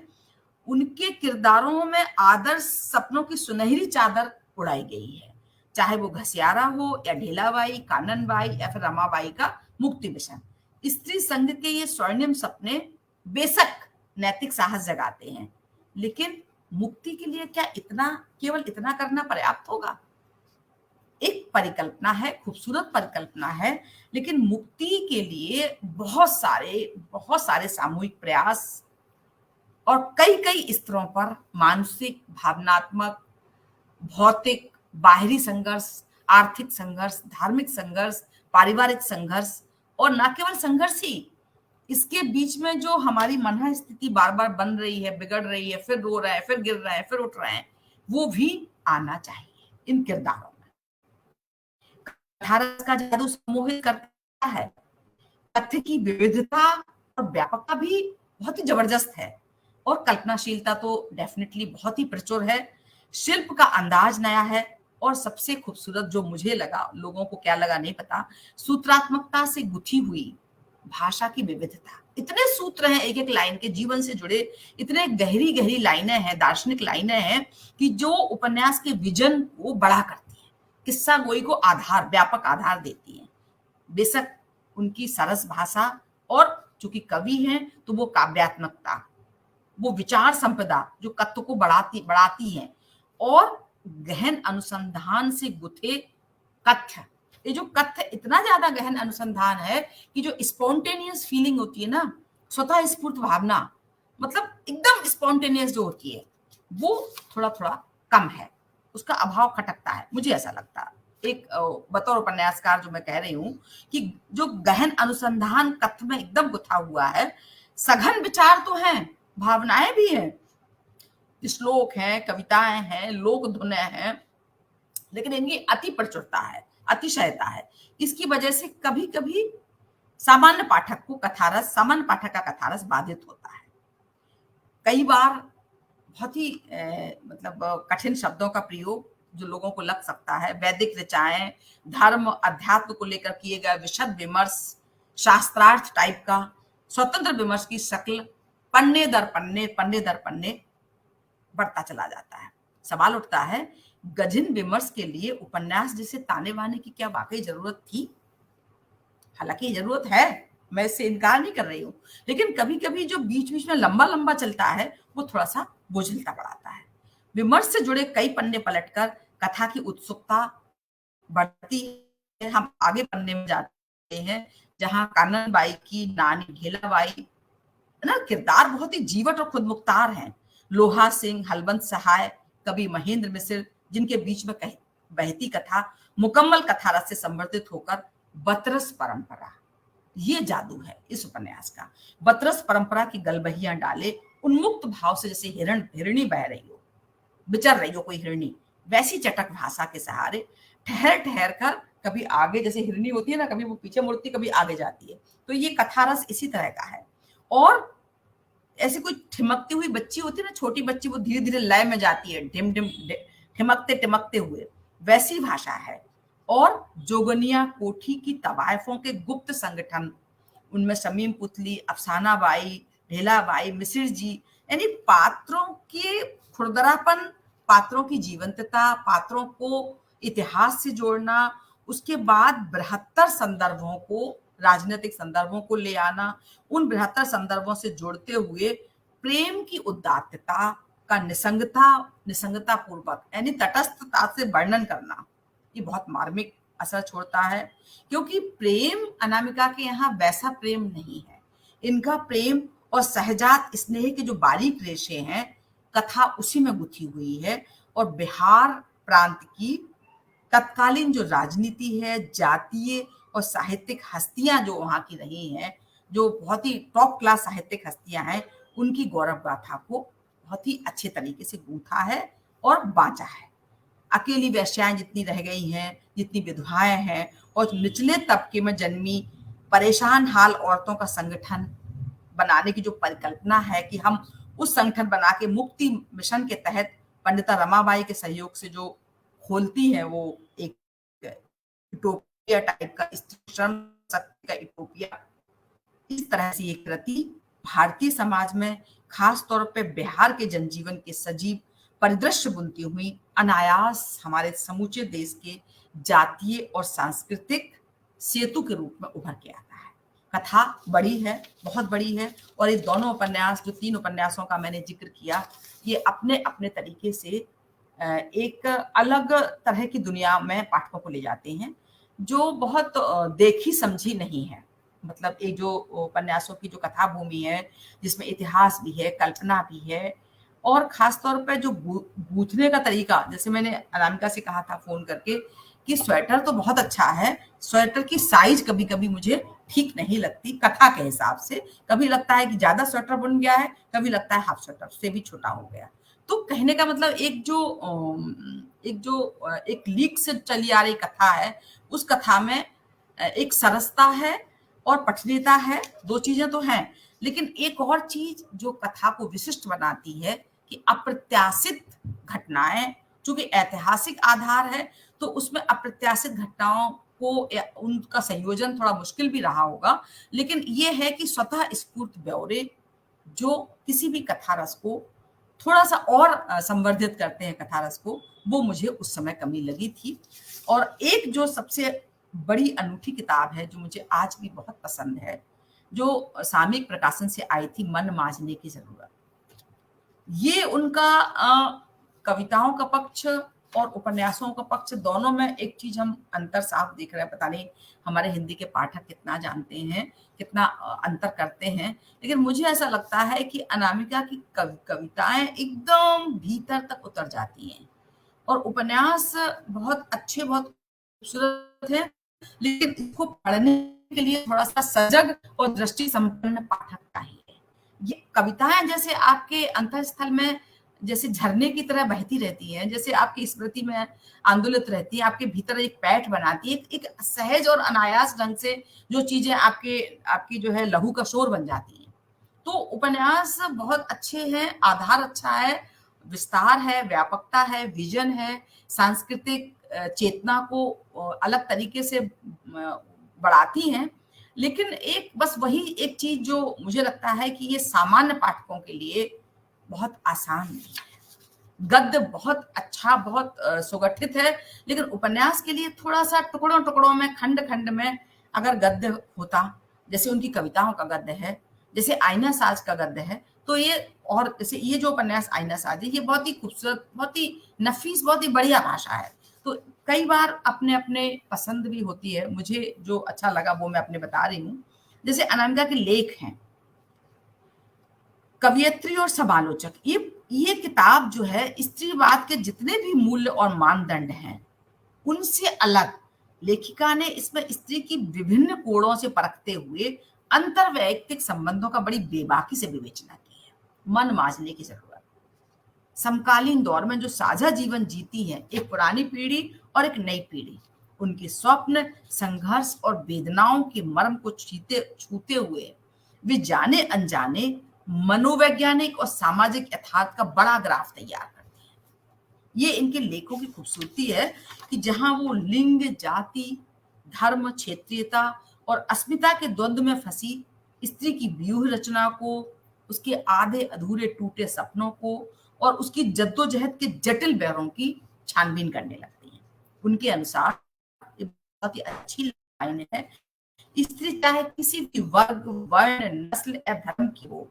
उनके किरदारों में आदर्श सपनों की सुनहरी चादर उड़ाई गई है, चाहे वो घसियारा हो या ढेलाबाई, काननबाई या फिर रमाबाई का मुक्ति मिशन। स्त्री संघ के ये स्वर्णिम सपने बेशक नैतिक साहस जगाते हैं, लेकिन मुक्ति के लिए क्या केवल इतना करना पर्याप्त होगा? एक परिकल्पना है, खूबसूरत परिकल्पना है, लेकिन मुक्ति के लिए बहुत सारे सामूहिक प्रयास और कई स्तरों पर मानसिक, भावनात्मक, भौतिक, बाहरी संघर्ष, आर्थिक संघर्ष, धार्मिक संघर्ष, पारिवारिक संघर्ष, और न केवल संघर्ष ही, इसके बीच में जो हमारी मन स्थिति बार बार बन रही है, बिगड़ रही है, फिर रो रहे हैं, फिर गिर रहे हैं, फिर उठ रहे हैं, वो भी आना चाहिए इन किरदारों में। कथा का जादू सम्मोहित करता है, तथ्य की विविधता और व्यापकता भी बहुत ही जबरदस्त है, और कल्पनाशीलता तो डेफिनेटली बहुत ही प्रचुर है। शिल्प का अंदाज नया है, और सबसे खूबसूरत जो मुझे लगा, लोगों को क्या लगा नहीं पता, सूत्रात्मकता से गुथी हुई भाषा की विविधता। इतने सूत्र हैं एक एक लाइन के, जीवन से जुड़े इतने गहरी गहरी लाइनें हैं, दार्शनिक लाइनें हैं कि जो उपन्यास के विजन को बड़ा करती है, किस्सा गोई को आधार, व्यापक आधार देती है। बेशक उनकी सरस भाषा, और चूंकि कवि हैं तो वो काव्यात्मकता, वो विचार संपदा जो कथ्य को बढ़ाती है, और गहन अनुसंधान से गुथे कथ्य। ये जो कथ्य इतना ज्यादा गहन अनुसंधान है कि जो स्पॉन्टेनियस फीलिंग होती है ना, स्वतः स्फूर्त भावना, मतलब एकदम स्पॉन्टेनियस जो होती है, वो थोड़ा थोड़ा कम है, उसका अभाव खटकता है, मुझे ऐसा लगता है। एक बतौर उपन्यासकार जो मैं कह रही हूँ कि जो गहन अनुसंधान कथ्य में एकदम गुथा हुआ है, सघन विचार तो हैं, भावनाएं भी हैं, श्लोक हैं, कविताएं हैं, लोक धुनें हैं, लेकिन इनकी अति प्रचुरता है, अतिशयता है। इसकी वजह से कभी-कभी सामान्य पाठक को कथारस, सामान्य पाठक का कथारस बाधित होता है। कई बार बहुत ही मतलब कठिन शब्दों का प्रयोग जो लोगों को लग सकता है, वैदिक ऋचाएं, धर्म अध्यात्म को लेकर किए गए विशद विमर्श, शास्त्रार्थ टाइप का स्वतंत्र विमर्श की शक्ल पन्ने दर पन्ने बढ़ता चला जाता है। सवाल उठता है, गहन विमर्श के लिए उपन्यास जैसे ताने बाने की क्या वाकई जरूरत थी? हालांकि जरूरत है, मैं इससे इनकार नहीं कर रही हूँ, लेकिन कभी कभी जो बीच बीच में लंबा लंबा चलता है वो थोड़ा सा बोझिलता बढ़ाता है। विमर्श से जुड़े कई पन्ने पलटकर कथा की उत्सुकता बढ़ती है। हम आगे पन्ने में जाते हैं जहां कानन बाई की नानी ढेलाबाई ना किरदार बहुत ही जीवट और खुदमुख्तार हैं। लोहा सिंह, हलवंत सहाय, कवि महेंद्र मिश्र, जिनके बीच में बहती कथा मुकम्मल कथा रस से संवर्धित होकर बतरस परंपरा, ये जादू है इस उपन्यास का। बतरस परंपरा की गलबहियां डाले उन्मुक्त भाव से, जैसे हिरणी बह रही हो, विचर रही हो कोई हिरणी, वैसी चटक भाषा के सहारे ठहर ठहर कर कभी आगे, जैसे हिरणी होती है ना, कभी वो पीछे मुड़ती कभी आगे जाती है, तो ये कथारस इसी तरह का है। और ऐसे कोई ठिमकती हुई बच्ची होती है ना, छोटी बच्ची, वो धीरे धीरे लय में जाती है, ढिम ढिम ठिमकते टिमकते हुए, वैसी भाषा है। और जोगनिया कोठी की तवायफों के गुप्त संगठन, उनमें शमीम पुतली, अफसाना बाई, ढेला बाई, मिसिर जी, यानी पात्रों के खुरदरापन, पात्रों की जीवंतता, पात्रों को इतिहास से जोड़ना, उसके बाद बृहत्तर संदर्भों को, राजनीतिक संदर्भों को ले आना, उन बृहत्तर संदर्भों से जोड़ते हुए प्रेम की उदात्तता का निसंगता पूर्वक, यानी तटस्थता से वर्णन करना, ये बहुत मार्मिक असर छोड़ता है। क्योंकि प्रेम अनामिका के यहाँ वैसा प्रेम नहीं है। इनका प्रेम और सहजात स्नेह के जो बारीक रेशे हैं, कथा उसी में गुथी हुई है। और बिहार प्रांत की तत्कालीन जो राजनीति है, जातीय और साहित्यिक हस्तियां जो वहां की रही हैं, जो बहुत ही टॉप क्लास साहित्यिक हस्तियां हैं, उनकी गौरव गाथा को बहुत ही अच्छे तरीके से गूंथा है और बांचा है। अकेली वेश्याएं जितनी रह गई हैं, जितनी विधवाएं हैं, और निचले तबके में जन्मी परेशान हाल औरतों का संगठन बनाने की जो परिकल्पना है कि हम उस संगठन बना के मुक्ति मिशन के तहत पंडिता रमाबाई के सहयोग से जो खोलती है वो एक यूटोपिया टाइप का, स्त्री श्रम शक्ति का यूटोपिया, इस तरह से ये कृति भारतीय समाज में खास तौर पे बिहार के जनजीवन के सजीव परिदृश्य बुनती हुई अनायास हमारे समूचे देश के जातीय और सांस्कृतिक सेतु के रूप में उभर के आता है। कथा बड़ी है, बहुत बड़ी है, और ये दोनों उपन्यास, जो 3 उपन्यासों का मैंने जिक्र किया, ये अपने अपने तरीके से एक अलग तरह की दुनिया में पाठकों को ले जाते हैं, जो बहुत देखी समझी नहीं है। मतलब एक जो उपन्यासों की जो कथा भूमि है, जिसमें इतिहास भी है, कल्पना भी है, और खास तौर पे जो गूंथने का तरीका, जैसे मैंने अनामिका से कहा था फोन करके कि स्वेटर तो बहुत अच्छा है, स्वेटर की साइज कभी कभी मुझे ठीक नहीं लगती कथा के हिसाब से। कभी लगता है कि ज्यादा स्वेटर बन गया है, कभी लगता है हाफ स्वेटर से भी छोटा हो गया। तो कहने का मतलब एक लीक से चली आ रही कथा है, उस कथा में एक सरसता है और पठनीयता है, 2 चीजें तो हैं, लेकिन एक और चीज जो कथा को विशिष्ट बनाती है कि अप्रत्याशित घटनाएं, चूंकि ऐतिहासिक आधार है तो उसमें अप्रत्याशित घटनाओं को उनका संयोजन थोड़ा मुश्किल भी रहा होगा, लेकिन ये है कि स्वतः स्फूर्त ब्यौरे जो किसी भी कथा रस को थोड़ा सा और संवर्धित करते हैं कथा रस को, वो मुझे उस समय कमी लगी थी। और एक जो सबसे बड़ी अनूठी किताब है जो मुझे आज भी बहुत पसंद है, जो सामयिक प्रकाशन से आई थी, मन मांझने की जरूरत। ये उनका कविताओं का पक्ष और उपन्यासों का पक्ष, दोनों में एक चीज हम अंतर साफ देख रहे हैं। पता नहीं हमारे हिंदी के पाठक कितना जानते हैं, कितना अंतर करते हैं, लेकिन मुझे ऐसा लगता है कि अनामिका की कविताएं एकदम भीतर तक उतर जाती हैं और उपन्यास बहुत अच्छे, बहुत खूबसूरत है, लेकिन इसको पढ़ने के लिए थोड़ा-सा सजग और दृष्टि संपन्न पाठक चाहिए। ये कविताएँ जैसे आपके अंतःस्थल में जैसे झरने की तरह बहती रहती हैं, जैसे आपकी स्मृति में आंदोलित रहती है, आपके भीतर एक पैठ बनाती है, एक सहज और अनायास ढंग से जो चीज़ें आपकी जो है लहू का शोर बन जाती हैं। तो उपन्यास बहुत अच्छे हैं, आधार अच्छा है, विस्तार है, व्यापकता है, विज़न है, सांस्कृतिक चेतना को अलग तरीके से बढ़ाती हैं। लेकिन एक बस वही एक चीज़ जो मुझे लगता है कि ये सामान्य पाठकों के लिए बहुत आसान नहीं है। गद्य बहुत अच्छा, बहुत सुगठित है, लेकिन उपन्यास के लिए थोड़ा-सा टुकड़ों-टुकड़ों में, खंड-खंड में अगर गद्य होता, जैसे उनकी कविताओं का गद्य है, जैसे आईना साज का गद्य है, तो ये और जैसे ये जो उपन्यास आईना साज है, ये बहुत ही खूबसूरत, बहुत ही नफ़ीस, बहुत ही बढ़िया भाषा है। तो कई बार अपने-अपने पसंद भी होती है, मुझे जो अच्छा लगा वो मैं अपने बता रही हूँ। जैसे अनामिका के लेख हैं, कवियत्री और समालोचक, ये किताब जो है स्त्रीवाद के जितने भी मूल्य और मानदंड हैं, उनसे अलग लेखिका ने इसमें स्त्री की विभिन्न कोणों से परखते हुए अंतर्वैयक्तिक संबंधों का बड़ी बेबाकी से विवेचना की है। मन मांजने की जरूरत। समकालीन दौर में जो साझा जीवन जीती है एक पुरानी पीढ़ी और एक नई पीढ़ी, उनके स्वप्न, संघर्ष और वेदनाओं के मर्म को छूते हुए वे जाने अनजाने मनोवैज्ञानिक और सामाजिक यथार्थ का बड़ा ग्राफ तैयार करते हैं। ये इनके लेखों की खूबसूरती है कि जहां वो लिंग, जाति, धर्म, क्षेत्रीयता और अस्मिता के द्वंद्व में फंसी स्त्री की व्यूह रचना को, उसके आधे अधूरे टूटे सपनों को और उसकी जद्दोजहद के जटिल बैरों की छानबीन करने लगती हैं। उनके अनुसार ये बहुत ही अच्छी लाइन है, स्त्री चाहे किसी भी वर्ग, वर्ण, नस्ल या धर्म की हो,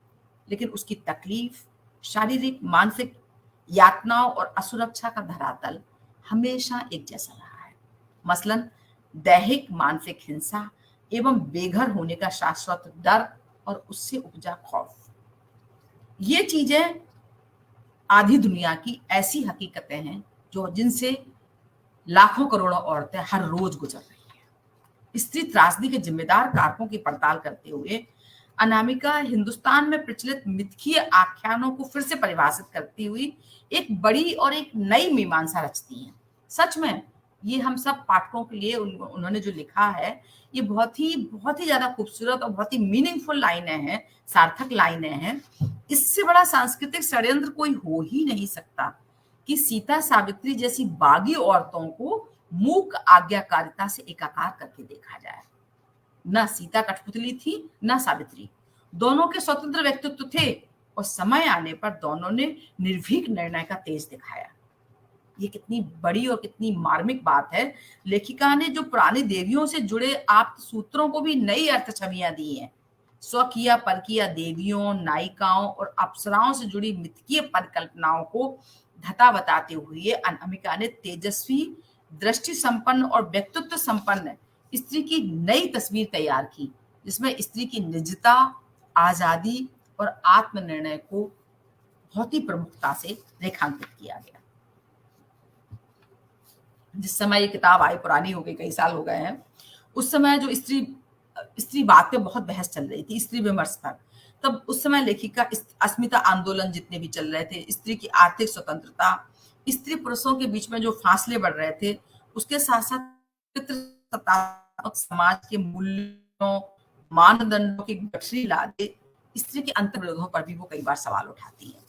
लेकिन उसकी तकलीफ, शारीरिक, मानसिक यातनाओं और असुरक्षा का धरातल हमेशा एक जैसा रहा है। मसलन दैहिक मानसिक हिंसा एवं बेघर होने का शाश्वत डर और उससे उपजा खौफ। ये चीजें आधी दुनिया की ऐसी हकीकतें हैं जो जिनसे लाखों करोड़ों औरतें हर रोज गुजर रही हैं। स्त्री त्रासदी के जिम्मेदार कारकों की पड़ताल करते हुए अनामिका हिंदुस्तान में प्रचलित मिथकीय आख्यानों को फिर से परिभाषित करती हुई एक बड़ी और एक नई मीमांसा रचती हैं। सच में ये हम सब पाठकों के लिए उन्होंने जो लिखा है ये बहुत ही ज्यादा खूबसूरत और बहुत ही मीनिंगफुल लाइनें हैं, सार्थक लाइनें हैं। इससे बड़ा सांस्कृतिक षड्यंत्र कोई हो ही नहीं सकता कि सीता सावित्री जैसी बागी औरतों को मूक आज्ञाकारिता से एकाकार करके देखा जाए। न सीता कठपुतली थी न सावित्री, दोनों के स्वतंत्र व्यक्तित्व थे और समय आने पर दोनों ने निर्भीक निर्णय का तेज दिखाया। ये कितनी बड़ी और कितनी मार्मिक बात है। लेखिका ने जो पुरानी देवियों से जुड़े आप्त सूत्रों को भी नई अर्थ छवियां दी हैं। स्वकीय परकीय देवियों, नायिकाओं और अप्सराओं से जुड़ी मिथकीय परिकल्पनाओं को धता बताते हुए अनामिका ने तेजस्वी, दृष्टि संपन्न और व्यक्तित्व संपन्न स्त्री की नई तस्वीर तैयार की, जिसमें स्त्री की निजता, आजादी और आत्मनिर्णय को बहुत ही प्रमुखता से रेखांकित किया गया। जिस समय ये किताब आई, पुरानी हो गई, कई साल हो गए हैं, उस समय जो स्त्री बात पे बहुत बहस चल रही थी, स्त्री विमर्श पर। तब उस समय लेखिका अस्मिता आंदोलन जितने भी चल रहे थे, स्त्री की आर्थिक स्वतंत्रता, स्त्री पुरुषों के बीच में जो फासले बढ़ रहे थे, उसके साथ साथ समाज के मूल्यों, मानदंडों की गठरी ला दे स्त्री के अंतर्विरोधों पर भी वो कई बार सवाल उठाती है।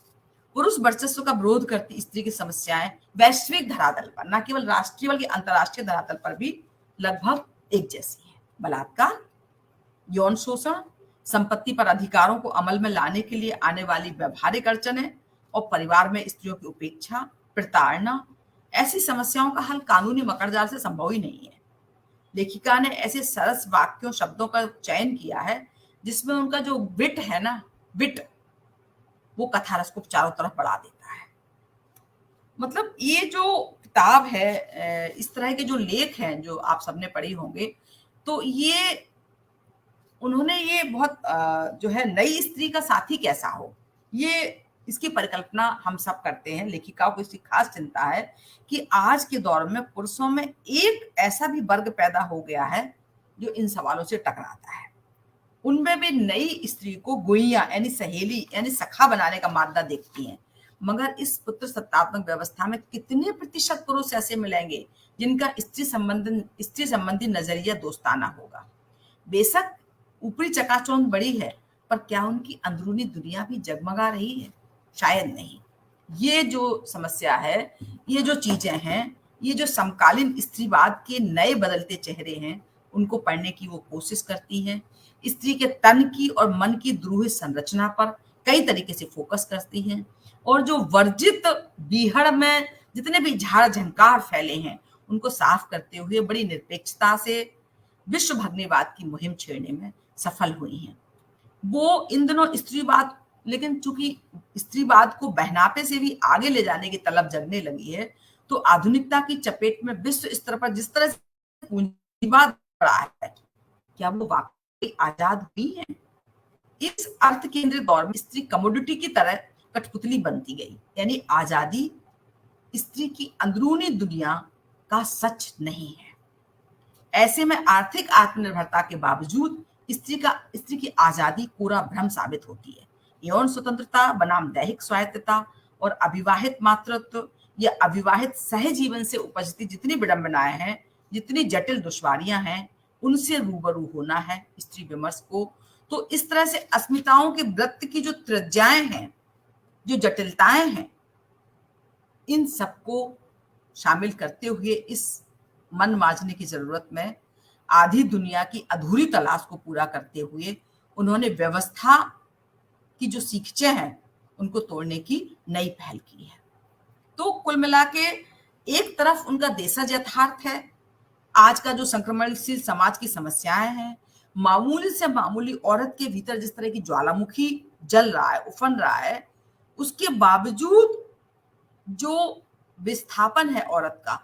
पुरुष वर्चस्व का विरोध करती स्त्री की समस्याएं वैश्विक धरातल पर, न केवल राष्ट्रीय बल्कि अंतर्राष्ट्रीय धरातल पर भी लगभग एक जैसी है। बलात्कार, यौन शोषण, संपत्ति पर अधिकारों को अमल में लाने के लिए आने वाली व्यवहारिक अड़चनें और परिवार में स्त्रियों की उपेक्षा, प्रताड़ना, ऐसी समस्याओं का हल कानूनी मकड़जाल से संभव ही नहीं है। लेखिका ने ऐसे सरस वाक्यों, शब्दों का चयन किया है जिसमें उनका जो विट है ना, विट, वो कथा रस को चारों तरफ बढ़ा देता है। मतलब ये जो किताब है, इस तरह के जो लेख हैं जो आप सबने पढ़ी होंगे, तो ये उन्होंने ये बहुत जो है नई स्त्री का साथी कैसा हो, ये इसकी परिकल्पना हम सब करते हैं। लेखिकाओं को इसकी खास चिंता है कि आज के दौर में पुरुषों में एक ऐसा भी वर्ग पैदा हो गया है जो इन सवालों से टकराता है। उनमें भी नई स्त्री को गुइया यानी सहेली यानी सखा बनाने का मादा देखती हैं। मगर इस पुत्र सत्तात्मक व्यवस्था में कितने प्रतिशत पुरुष ऐसे मिलेंगे जिनका स्त्री संबंधी नजरिया दोस्ताना होगा? बेशक ऊपरी चकाचौंध बड़ी है, पर क्या उनकी अंदरूनी दुनिया भी जगमगा रही है? शायद नहीं। ये जो समस्या है, ये जो चीजें हैं, ये जो समकालीन स्त्रीवाद के नए बदलते चेहरे हैं, उनको पढ़ने की वो कोशिश करती हैं। स्त्री के तन की और मन की द्रूह संरचना पर कई तरीके से फोकस करती हैं और जो वर्जित बीहड़ में जितने भी झाड़ झंकार फैले हैं, उनको साफ करते हुए बड़ी निरपेक्षता से विश्व भगनेवाद की मुहिम छेड़ने में सफल हुई हैं। वो इन दिनों स्त्रीवाद, लेकिन चूंकि स्त्रीवाद को बहनापे से भी आगे ले जाने की तलब जगने लगी है, तो आधुनिकता की चपेट में विश्व स्तर पर जिस तरह से पूंजीवाद बढ़ा है, क्या वो वाकई आजाद हुई है? इस अर्थ केंद्रित दौर में स्त्री कमोडिटी की तरह कठपुतली बनती गई। यानी आजादी स्त्री की अंदरूनी दुनिया का सच नहीं है। ऐसे में आर्थिक आत्मनिर्भरता के बावजूद स्त्री की आजादी पूरा भ्रम साबित होती है। यौन स्वतंत्रता बनाम दैहिक स्वायत्तता और अविवाहित मातृत्व या अविवाहित सहजीवन से उपजती जितनी विडंबनाएं हैं, जितनी जटिल दुश्वारियां हैं, उनसे रूबरू होना है स्त्री विमर्श को। तो इस तरह से अस्मिताओं के वृत्त की जो त्रिज्याएं हैं, जो जटिलताएं हैं, इन सबको शामिल करते हुए इस मन मांझने की जरूरत में आधी दुनिया की अधूरी तलाश को पूरा करते हुए उन्होंने व्यवस्था की जो सीखचे हैं, उनको तोड़ने की नई पहल की है। तो कुल मिला के एक तरफ उनका देशज यथार्थ है, आज का जो संक्रमणशील समाज की समस्याएं हैं, मामूली से मामूली औरत के भीतर जिस तरह की ज्वालामुखी जल रहा है, उफन रहा है, उसके बावजूद जो विस्थापन है औरत का,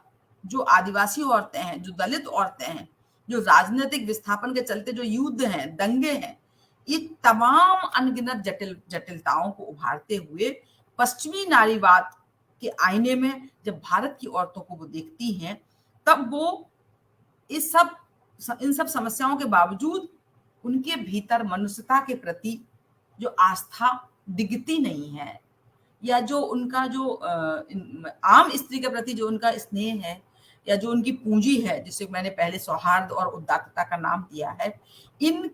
जो आदिवासी औरतें हैं, जो दलित औरतें हैं, जो राजनीतिक विस्थापन के चलते जो युद्ध हैं, दंगे हैं, ये तमाम अनगिनत जटिलताओं को उभारते हुए पश्चिमी नारीवाद के आईने में जब भारत की औरतों को वो देखती हैं, तब वो इन सब समस्याओं के बावजूद उनके भीतर मनुष्यता के प्रति जो आस्था डिगती नहीं है, या जो उनका जो आम स्त्री के प्रति जो उनका स्नेह है, या जो उनकी पूंजी है, जिसे मैंने पहले सौहार्द और उदात्तता का नाम दिया है, इन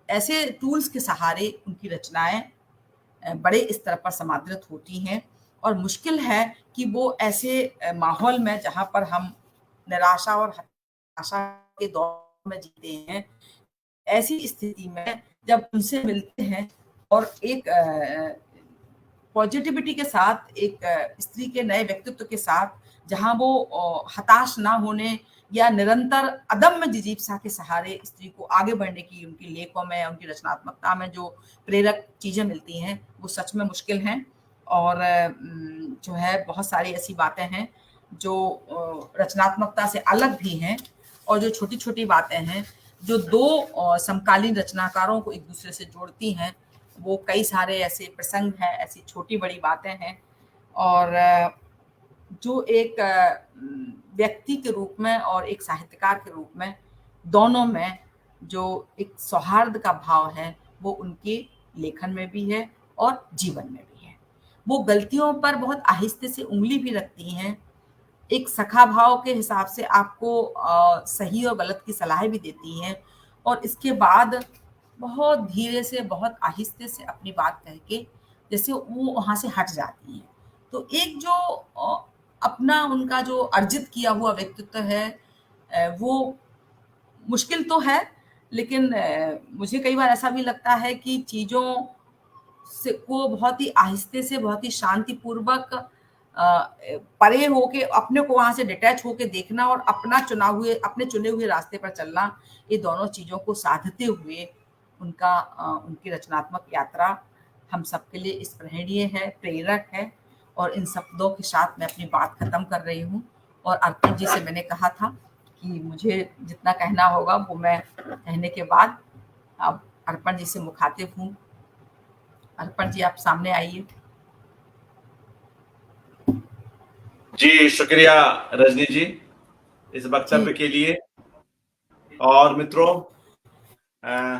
ऐसे टूल्स के सहारे उनकी रचनाएं बड़े स्तर पर समादृत होती हैं। और मुश्किल है कि वो ऐसे माहौल में जहां पर हम निराशा और हताशा के दौर में जीते हैं, ऐसी स्थिति में जब उनसे मिलते हैं और एक पॉजिटिविटी के साथ, एक स्त्री के नए व्यक्तित्व के साथ, जहां वो हताश ना होने या निरंतर अदम्य जिजीप्सा के सहारे स्त्री को आगे बढ़ने की उनकी लेखों में, उनकी रचनात्मकता में जो प्रेरक चीजें मिलती हैं, वो सच में मुश्किल हैं। और जो है बहुत सारी ऐसी बातें हैं जो रचनात्मकता से अलग भी हैं, और जो छोटी छोटी बातें हैं जो दो समकालीन रचनाकारों को एक दूसरे से जोड़ती हैं, वो कई सारे ऐसे प्रसंग हैं, ऐसी छोटी बड़ी बातें हैं। और जो एक व्यक्ति के रूप में और एक साहित्यकार के रूप में, दोनों में जो एक सौहार्द का भाव है, वो उनके लेखन में भी है और जीवन में भी है। वो गलतियों पर बहुत आहिस्ते से उंगली भी रखती हैं, एक सखा भाव के हिसाब से आपको सही और गलत की सलाह भी देती हैं, और इसके बाद बहुत धीरे से, बहुत आहिस्ते से अपनी बात कह के जैसे वो वहां से हट जाती हैं। तो एक जो अपना उनका जो अर्जित किया हुआ व्यक्तित्व है, वो मुश्किल तो है, लेकिन मुझे कई बार ऐसा भी लगता है कि चीजों से को बहुत ही आहिस्ते से, बहुत ही शांतिपूर्वक परे होके, अपने को वहां से डिटैच होके देखना और अपने चुने हुए रास्ते पर चलना, ये दोनों चीजों को साधते हुए उनकी रचनात्मक यात्रा हम सबके लिए स्पृहणीय है, प्रेरक है। और इन शब्दों के साथ मैं अपनी बात खत्म कर रही हूँ। और अर्पण जी से मैंने कहा था कि मुझे जितना कहना होगा वो मैं कहने के बाद अब अर्पण जी से मुखातिब हूँ। अर्पण जी, आप सामने आइए। जी, शुक्रिया रजनी जी इस वक्तव्य जी, के लिए। और मित्रों,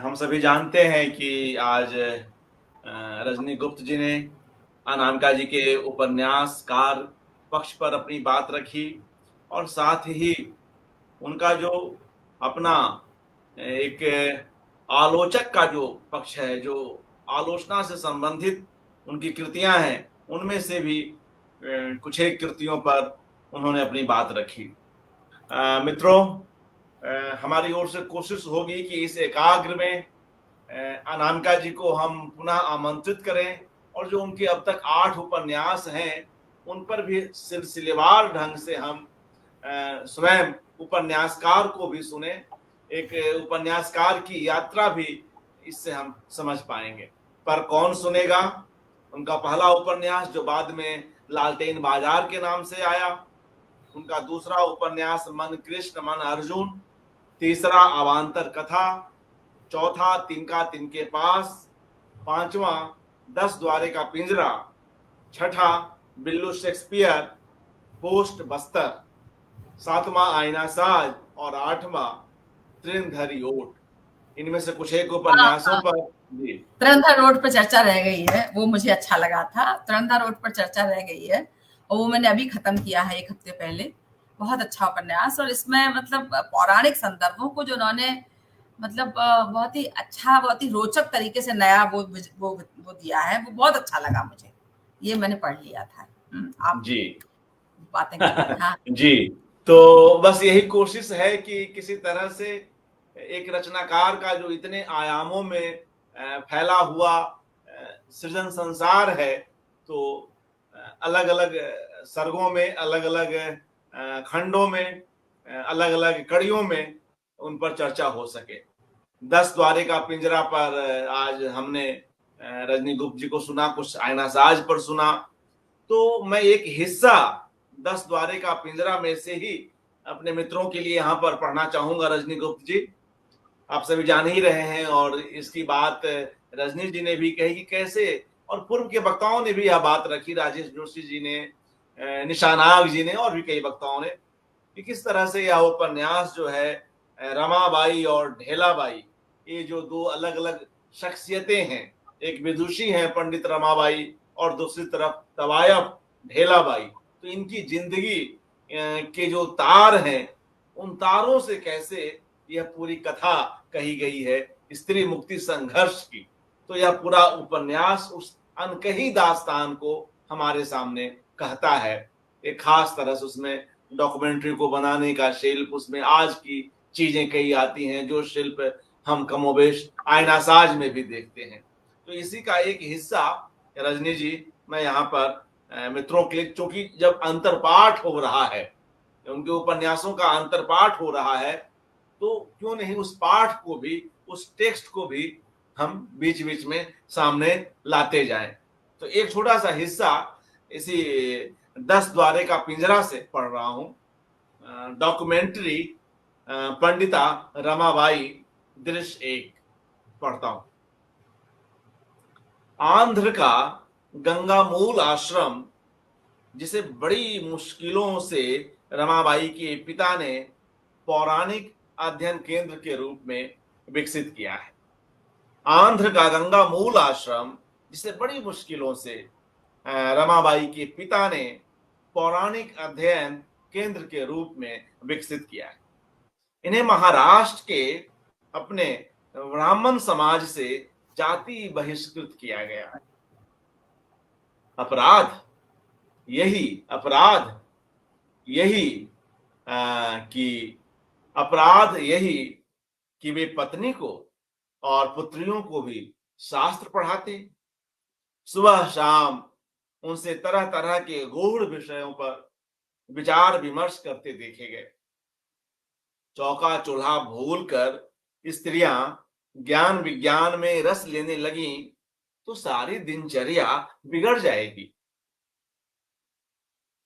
हम सभी जानते हैं कि आज रजनी गुप्त जी ने अनामिका जी के उपन्यासकार पक्ष पर अपनी बात रखी और साथ ही उनका जो अपना एक आलोचक का जो पक्ष है, जो आलोचना से संबंधित उनकी कृतियाँ हैं, उनमें से भी कुछ एक कृतियों पर उन्होंने अपनी बात रखी। मित्रों, हमारी ओर से कोशिश होगी कि इस एकाग्र में अनामिका जी को हम पुनः आमंत्रित करें और जो उनके अब तक 8 उपन्यास हैं, उन पर भी सिलसिलेवार ढंग से हम स्वयं उपन्यासकार को भी सुने। एक उपन्यासकार की यात्रा भी इससे हम समझ पाएंगे। पर कौन सुनेगा? उनका पहला उपन्यास जो बाद में लालटेन बाजार के नाम से आया, उनका दूसरा उपन्यास मन कृष्ण मन अर्जुन, तीसरा अवांतर कथा, चौथा तिनका तिनके पास, पांचवा 10 द्वारे का पिंजरा, छठा बिल्लू शेक्सपियर पोस्ट बस्तर, सातवां आईना साज और आठवां तृणधरी ओट। इनमें से कुछ एक हाँ, उपन्यासों पर जी तिरंधा रोड पर चर्चा रह गई है, वो मुझे अच्छा लगा था। तिरंधा रोड पर चर्चा रह गई है और वो मैंने अभी खत्म किया है 1 हफ्ते पहले। बहुत अच्छा उपन्यास और इसमें मतलब पौराणिक संदर्भों को जो उन्होंने मतलब बहुत ही अच्छा, बहुत ही रोचक तरीके से नया वो दिया है, वो बहुत अच्छा लगा मुझे। ये मैंने पढ़ लिया था। आप जी बातें करिए। हाँ, जी, तो बस यही कोशिश है कि किसी तरह से एक रचनाकार का जो इतने आयामों में फैला हुआ सृजन संसार है, तो अलग-अलग सर्गों में, अलग-अलग खंडों में, अलग-अलग कड़ियों में उन पर चर्चा हो सके। 10 द्वारे का पिंजरा पर आज हमने रजनी गुप्त जी को सुना, कुछ आईना साज पर सुना। तो मैं एक हिस्सा 10 द्वारे का पिंजरा में से ही अपने मित्रों के लिए यहाँ पर पढ़ना चाहूंगा रजनी गुप्त जी। आप सभी जान ही रहे हैं और इसकी बात रजनी जी ने भी कही कि कैसे, और पूर्व के वक्ताओं ने भी यह बात रखी, राजेश जोशी जी ने, निशानाग जी ने और भी कई वक्ताओं ने, कि किस तरह से यह उपन्यास जो है रमाबाई और ढेलाबाई, ये जो दो अलग अलग शख्सियतें हैं, एक विदुषी हैं पंडित रमाबाई और दूसरी तरफ तवायफ ढेलाबाई, तो इनकी जिंदगी के जो तार हैं, उन तारों से कैसे यह पूरी कथा कही गई है स्त्री मुक्ति संघर्ष की। तो यह पूरा उपन्यास उस अनकही दास्तान को हमारे सामने कहता है। एक खास तरह से उसमें डॉक्यूमेंट्री को बनाने का शिल्प, उसमें आज की चीजें कही आती हैं जो शिल्प हम कमोबेश आईना साज में भी देखते हैं। तो इसी का एक हिस्सा रजनी जी मैं यहाँ पर मित्रों के लिए, चूंकि जब अंतरपाठ हो रहा है, उनके उपन्यासों का अंतरपाठ हो रहा है, तो क्यों नहीं उस पाठ को भी, उस टेक्स्ट को भी हम बीच बीच में सामने लाते जाएं। तो एक छोटा सा हिस्सा इसी 10 द्वारे का पिंजरा से पढ़ रहा हूं। डॉक्यूमेंट्री पंडिता रमाबाई, दृश्य 1 पढ़ता हूं। आंध्र का गंगा मूल आश्रम, जिसे बड़ी मुश्किलों से रमाबाई के पिता ने पौराणिक अध्ययन केंद्र के रूप में विकसित किया है। आंध्र का गंगा मूल आश्रम, जिसे बड़ी मुश्किलों से रमाबाई के पिता ने पौराणिक अध्ययन केंद्र के रूप में विकसित किया है। इन्हें महाराष्ट्र के अपने ब्राह्मण समाज से जाति बहिष्कृत किया गया। अपराध यही अपराध यही कि अपराध यही कि वे पत्नी को और पुत्रियों को भी शास्त्र पढ़ाते, सुबह शाम उनसे तरह तरह के गूढ़ विषयों पर विचार विमर्श करते देखे गए। चौका चूल्हा भूलकर स्त्रियां ज्ञान विज्ञान में रस लेने लगी तो सारी दिनचर्या बिगड़ जाएगी।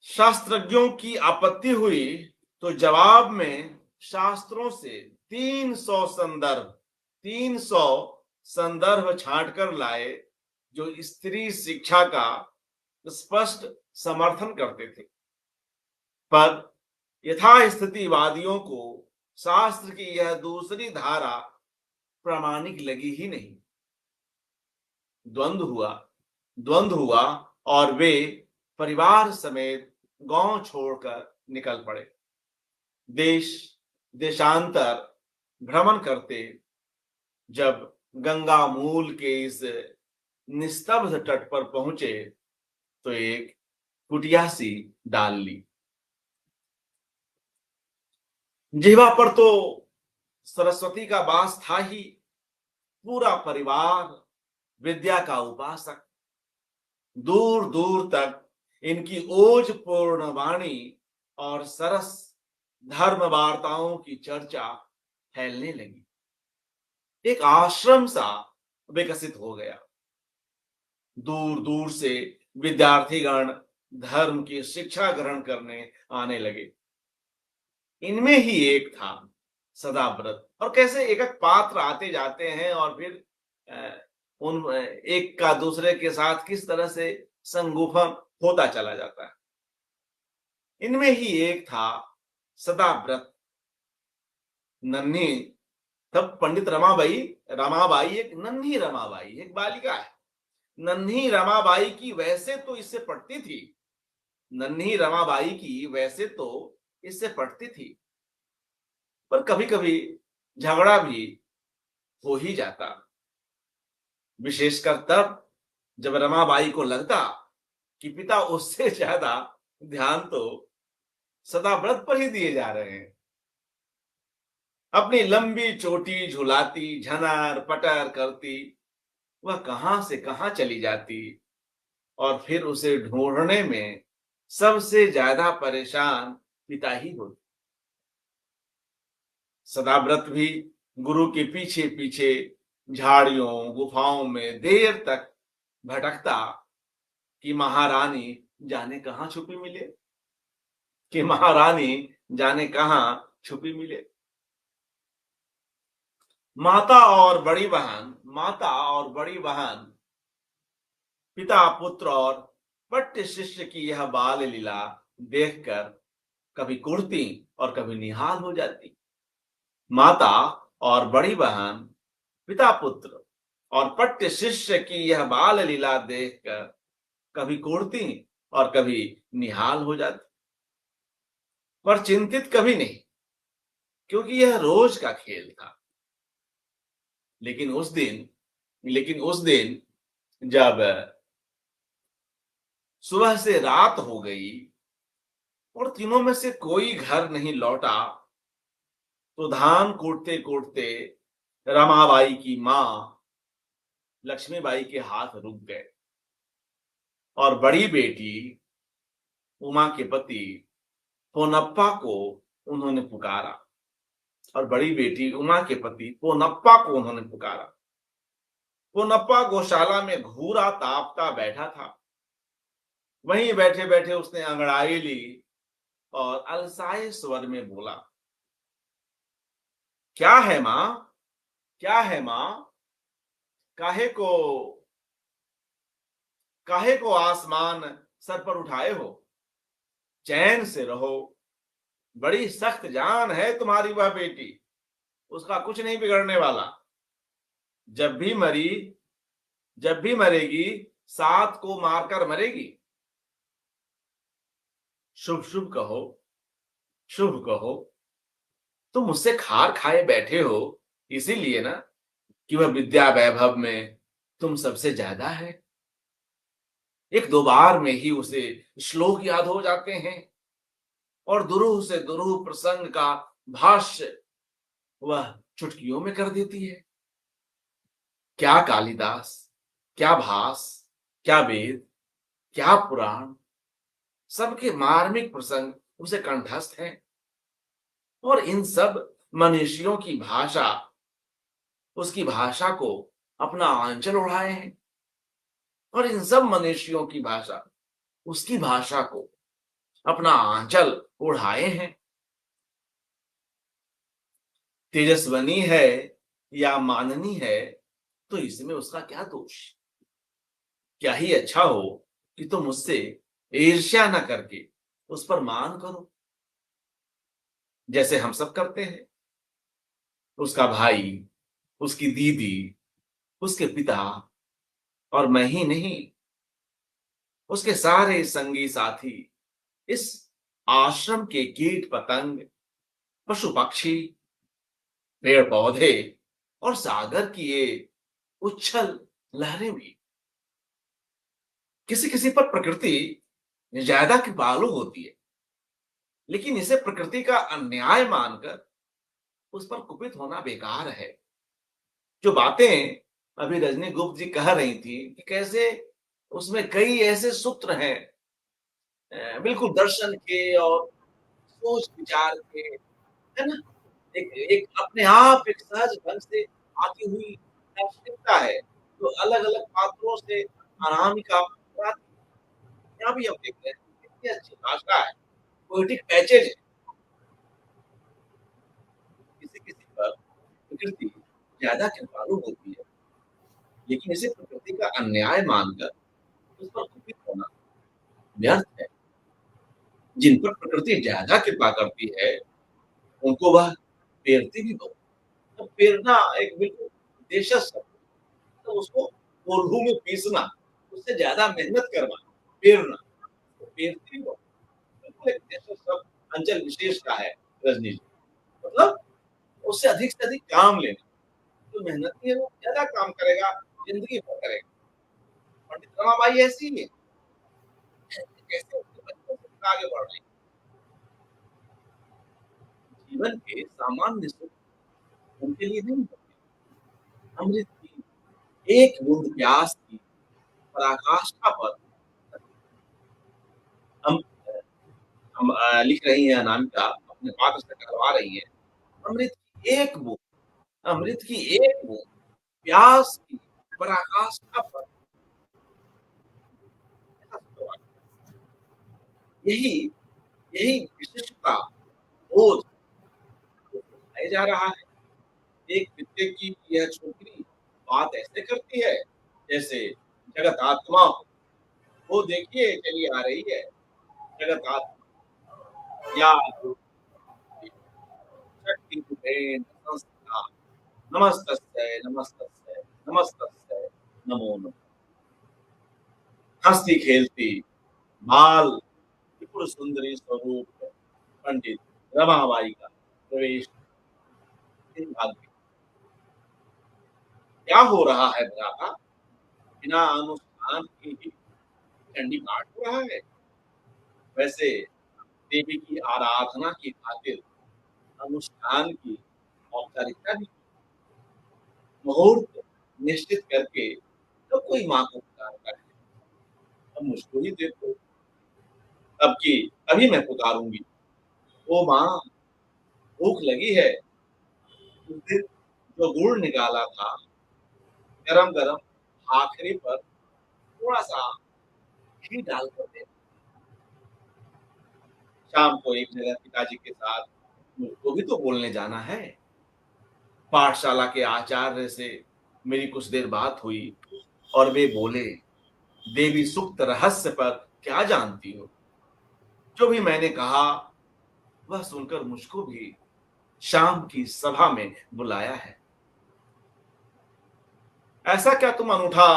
शास्त्रज्ञों की आपत्ति हुई तो जवाब में शास्त्रों से 300 संदर्भ छांट कर लाए जो स्त्री शिक्षा का स्पष्ट समर्थन करते थे। पर यथास्थितिवादियों को शास्त्र की यह दूसरी धारा प्रामाणिक लगी ही नहीं। द्वंद्व हुआ और वे परिवार समेत गांव छोड़कर निकल पड़े। देश देशांतर भ्रमण करते जब गंगा मूल के इस निस्तब्ध तट पर पहुंचे तो एक कुटिया सी डाल ली। जिह्वा पर तो सरस्वती का वास था ही। पूरा परिवार विद्या का उपासक। दूर दूर तक इनकी ओज पूर्ण वाणी और सरस धर्म वार्ताओं की चर्चा फैलने लगी। एक आश्रम सा विकसित हो गया। दूर दूर से विद्यार्थीगण धर्म की शिक्षा ग्रहण करने आने लगे। इनमें ही एक था सदाव्रत। और कैसे एक एक पात्र आते जाते हैं और फिर उन एक का दूसरे के साथ किस तरह से संगोपन होता चला जाता है। इनमें ही एक था सदाव्रत। नन्ही, तब पंडित रमाबाई एक नन्ही रमाबाई, एक बालिका है। नन्ही रमाबाई की वैसे तो इससे पटती थी। नन्ही रमाबाई की वैसे तो इससे पटती थी, पर कभी कभी झगड़ा भी हो ही जाता। विशेषकर तब जब रमाबाई को लगता कि पिता उससे ज्यादा ध्यान तो सदाव्रत पर ही दिए जा रहे हैं। अपनी लंबी चोटी झुलाती, झनर पटर करती वह कहां से कहां चली जाती और फिर उसे ढूंढने में सबसे ज्यादा परेशान पिता ही होते। सदाव्रत भी गुरु के पीछे पीछे झाड़ियों गुफाओं में देर तक भटकता कि महारानी जाने कहां छुपी मिले, कि महारानी जाने कहां छुपी मिले। माता और बड़ी बहन, पिता पुत्र और पट्ट शिष्य की यह बाल लीला देखकर कभी कुढ़ती और कभी निहाल हो जाती। माता और बड़ी बहन, पिता पुत्र और पट्ट शिष्य की यह बाल लीला देखकर कभी कुढ़ती और कभी निहाल हो जाती, पर चिंतित कभी नहीं, क्योंकि यह रोज का खेल था। लेकिन उस दिन जब सुबह से रात हो गई और तीनों में से कोई घर नहीं लौटा, तो धान कूटते कूटते रमाबाई की मां लक्ष्मीबाई के हाथ रुक गए और बड़ी बेटी उमा के पति पोनप्पा को उन्होंने पुकारा। पोनप्पा गौशाला में घूरा तापता बैठा था। वहीं बैठे बैठे उसने अंगड़ाई ली और अलसाए स्वर में बोला, क्या है मां, काहे को आसमान सर पर उठाए हो? चैन से रहो। बड़ी सख्त जान है तुम्हारी वह बेटी, उसका कुछ नहीं बिगड़ने वाला। जब भी मरेगी सात को मारकर मरेगी। शुभ शुभ कहो। तुम मुझसे खार खाए बैठे हो इसीलिए ना, कि वह विद्या वैभव में तुम सबसे ज्यादा है। एक दो बार में ही उसे श्लोक याद हो जाते हैं और दुरूह से दुरूह प्रसंग का भाष्य वह चुटकियों में कर देती है। क्या कालिदास, क्या भास, क्या वेद, क्या पुराण, सबके मार्मिक प्रसंग उसे कंठस्थ हैं। और इन सब मनीषियों की भाषा उसकी भाषा को अपना आंचल ओढ़ाए हैं और इन सब मनीषियों की भाषा उसकी भाषा को अपना आंचल ओढ़ाए हैं। तेजस्वनी है या माननी है तो इसमें उसका क्या दोष? क्या ही अच्छा हो कि तुम मुझसे ईर्ष्या न करके उस पर मान करो। जैसे हम सब करते हैं। उसका भाई, उसकी दीदी, उसके पिता और मैं ही नहीं, उसके सारे संगी साथी, इस आश्रम के कीट पतंग, पशु पक्षी, पेड़ पौधे और सागर की ये उच्छल लहरें भी। किसी किसी पर प्रकृति ज्यादा कृपालु होती है, लेकिन इसे प्रकृति का अन्याय मानकर उस पर कुपित होना बेकार है। जो बातें अभी रजनी गुप्त जी कह रही थी कि कैसे उसमें कई ऐसे सूत्र हैं, बिल्कुल दर्शन के और सोच विचार के, है ना? एक एक अपने आप एक सहज ढंग से आती हुई दार्शनिकता है, जो अलग-अलग पात्रों से अनामिका बनाती है। यहाँ भी हम देख रहे हैं कितनी अच्छी भाषा है, पोएटिक पैचेज है। किसी-किसी पर प्रकृति ज़्यादा कृपालु होती है, लेकिन इसे प्रकृति का अन्याय मानकर उस पर कुपित होना व्यर्थ है। जिन पर प्रकृति ज़्यादा कृपा करती है, उनको वह पेरती भी बहुत। तो पेरना एक बिल्कुल देशज शब्द है, तो उसको कोल्हू में पीसना, उससे ज़्यादा मेहनत करना, पेरना, तो पेरती भी बहुत। बिल्कुल एक देशज शब्द अंचल विशेष का है रजनी जी। मतलब उससे अधिक से अधिक काम लेना। जो मेहनती है वो ज़्यादा काम करेगा, ज़िंदगी भर करेगा। पंडित रमाबाई ऐसी ही है। कैसे उसके बचपन से आगे बढ़ रही है। जीवन के सामान्य सुख उनके लिए नहीं होते। अमृत की एक बूंद प्यास की पराकाष्ठा पर हम लिख रही हैं अनामिका, अपने पात्र से कहलवा रही हैं, अमृत की एक बूंद, अमृत की एक बूंद प्यास की पराकाष्ठा पर ऐसा शुक्रवार। यही यही विशिष्टता बोध सिखाया जा रहा है। एक विद्य की यह छोकरी बात ऐसे करती है जैसे जगत आत्मा हो। वो देखिए चली आ रही है जगत आत्मा या शक्ति रूपेण संस्थिता नमस्तस्यै नमस्तस्यै नमस्तस्यै नमो नमः। हंसती खेलती बाल त्रिपुर सुंदरी स्वरूप पंडित रमाबाई का प्रवेश इन भाग्य। क्या हो रहा है भ्राता? बिना अनुष्ठान के ही चंडी पाठ हो रहा है। वैसे देवी की आराधना की खातिर अनुष्ठान की औपचारिकता भी, मुहूर्त निश्चित करके तो कोई माँ को पुकारता है। अब मुझको ही देखो, अब की अभी मैं पुकारूंगी। ओ माँ, भूख लगी है। उस दिन जो गुड़ निकाला था, गरम गरम आखिरी पर थोड़ा सा घी डालकर दे। शाम को एक जगह पिताजी के साथ मुझको भी तो बोलने जाना है। पाठशाला के आचार्य से मेरी कुछ देर बात हुई और वे बोले, देवी सुक्त रहस्य पर क्या जानती हो? जो भी मैंने कहा वह सुनकर मुझको भी शाम की सभा में बुलाया है। ऐसा क्या तुम अनूठा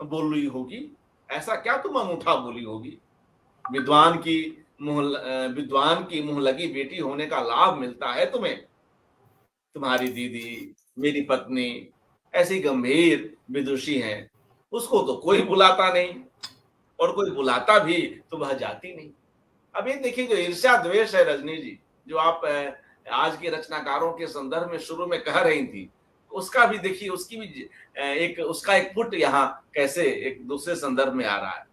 बोल रही होगी? ऐसा क्या तुम अनूठा बोली होगी? विद्वान की विद्वान की मुंह लगी बेटी होने का लाभ मिलता है तुम्हें। तुम्हारी दीदी, मेरी पत्नी ऐसी गंभीर विदुषी हैं, उसको तो कोई बुलाता नहीं, और कोई बुलाता भी तो वह जाती नहीं। अब ये देखिए जो ईर्ष्या द्वेष है रजनी जी, जो आप आज के रचनाकारों के संदर्भ में शुरू में कह रही थी, उसका भी देखिए, उसकी भी एक उसका एक पुट यहाँ कैसे एक दूसरे संदर्भ में आ रहा है।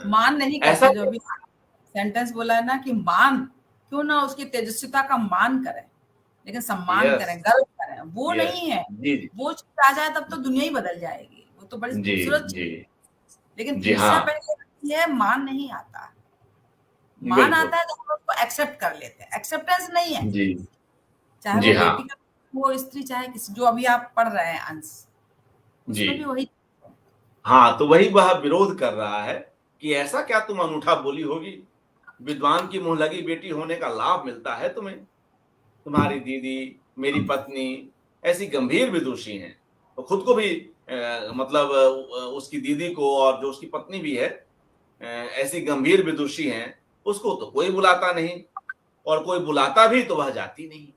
मान नहीं ऐसा करते। जो भी सेंटेंस बोला है ना कि मान, क्यों ना उसकी तेजस्विता का मान करें, लेकिन सम्मान यस, करें, गर्व करें, वो यस, नहीं है। जी, जी, वो चीज आ जाए तब तो दुनिया ही बदल जाएगी। वो तो बड़ी जी, खूबसूरत चीज, जी, लेकिन जी ईर्ष्या हाँ, पहले आती है, मान नहीं आता। मान बिल्कुल, आता है तो हम उसको एक्सेप्ट कर लेते हैं। एक्सेप्टेंस नहीं है, जी, चाहे जी वो हाँ, बेटी का वो स्त्री, चाहे किसी, जो अभी आप पढ़ रहे हैं अंश, जी। उसमें भी वही। हाँ, तो वही वह विरोध कर रहा है कि ऐसा क्या तुम अनूठा बोली होगी? विद्वान की मुंह लगी बेटी होने का लाभ मिलता है तुम्हें। तुम्हारी दीदी, मेरी पत्नी ऐसी गंभीर विदुषी हैं, तो खुद को भी मतलब उसकी दीदी को और जो उसकी पत्नी भी है ऐसी गंभीर विदुषी हैं, उसको तो कोई बुलाता नहीं, और कोई बुलाता भी तो वह जाती नहीं।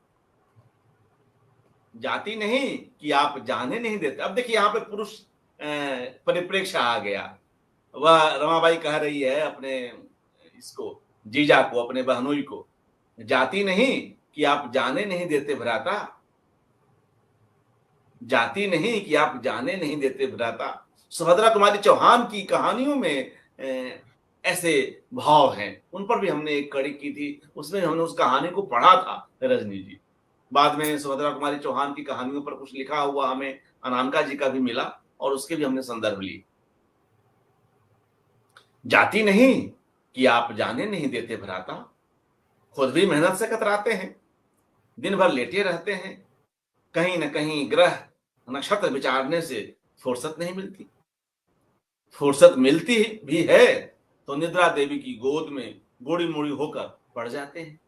जाती नहीं कि आप जाने नहीं देते। अब देखिए यहाँ पे पुरुष परिप्रेक्ष्य आ गया। वह रमाबाई कह रही है अपने इसको जीजा को, अपने बहनोई को, जाती नहीं कि आप जाने नहीं देते भ्राता, जाती नहीं कि आप जाने नहीं देते भ्राता। सुभद्रा कुमारी चौहान की कहानियों में ऐसे भाव हैं, उन पर भी हमने एक कड़ी की थी, उसमें हमने उस कहानी को पढ़ा था रजनी जी। बाद में सुभद्रा कुमारी चौहान की कहानियों पर कुछ लिखा हुआ हमें अनामिका जी का भी मिला, और उसके भी हमने संदर्भ लिए। जाती नहीं कि आप जाने नहीं देते भ्राता, खुद भी मेहनत से कतराते हैं, दिन भर लेटे रहते हैं, कहीं न कहीं ग्रह नक्षत्र विचारने से फुर्सत नहीं मिलती। फुर्सत मिलती भी है तो निद्रा देवी की गोद में गोड़ी मोड़ी होकर पड़ जाते हैं।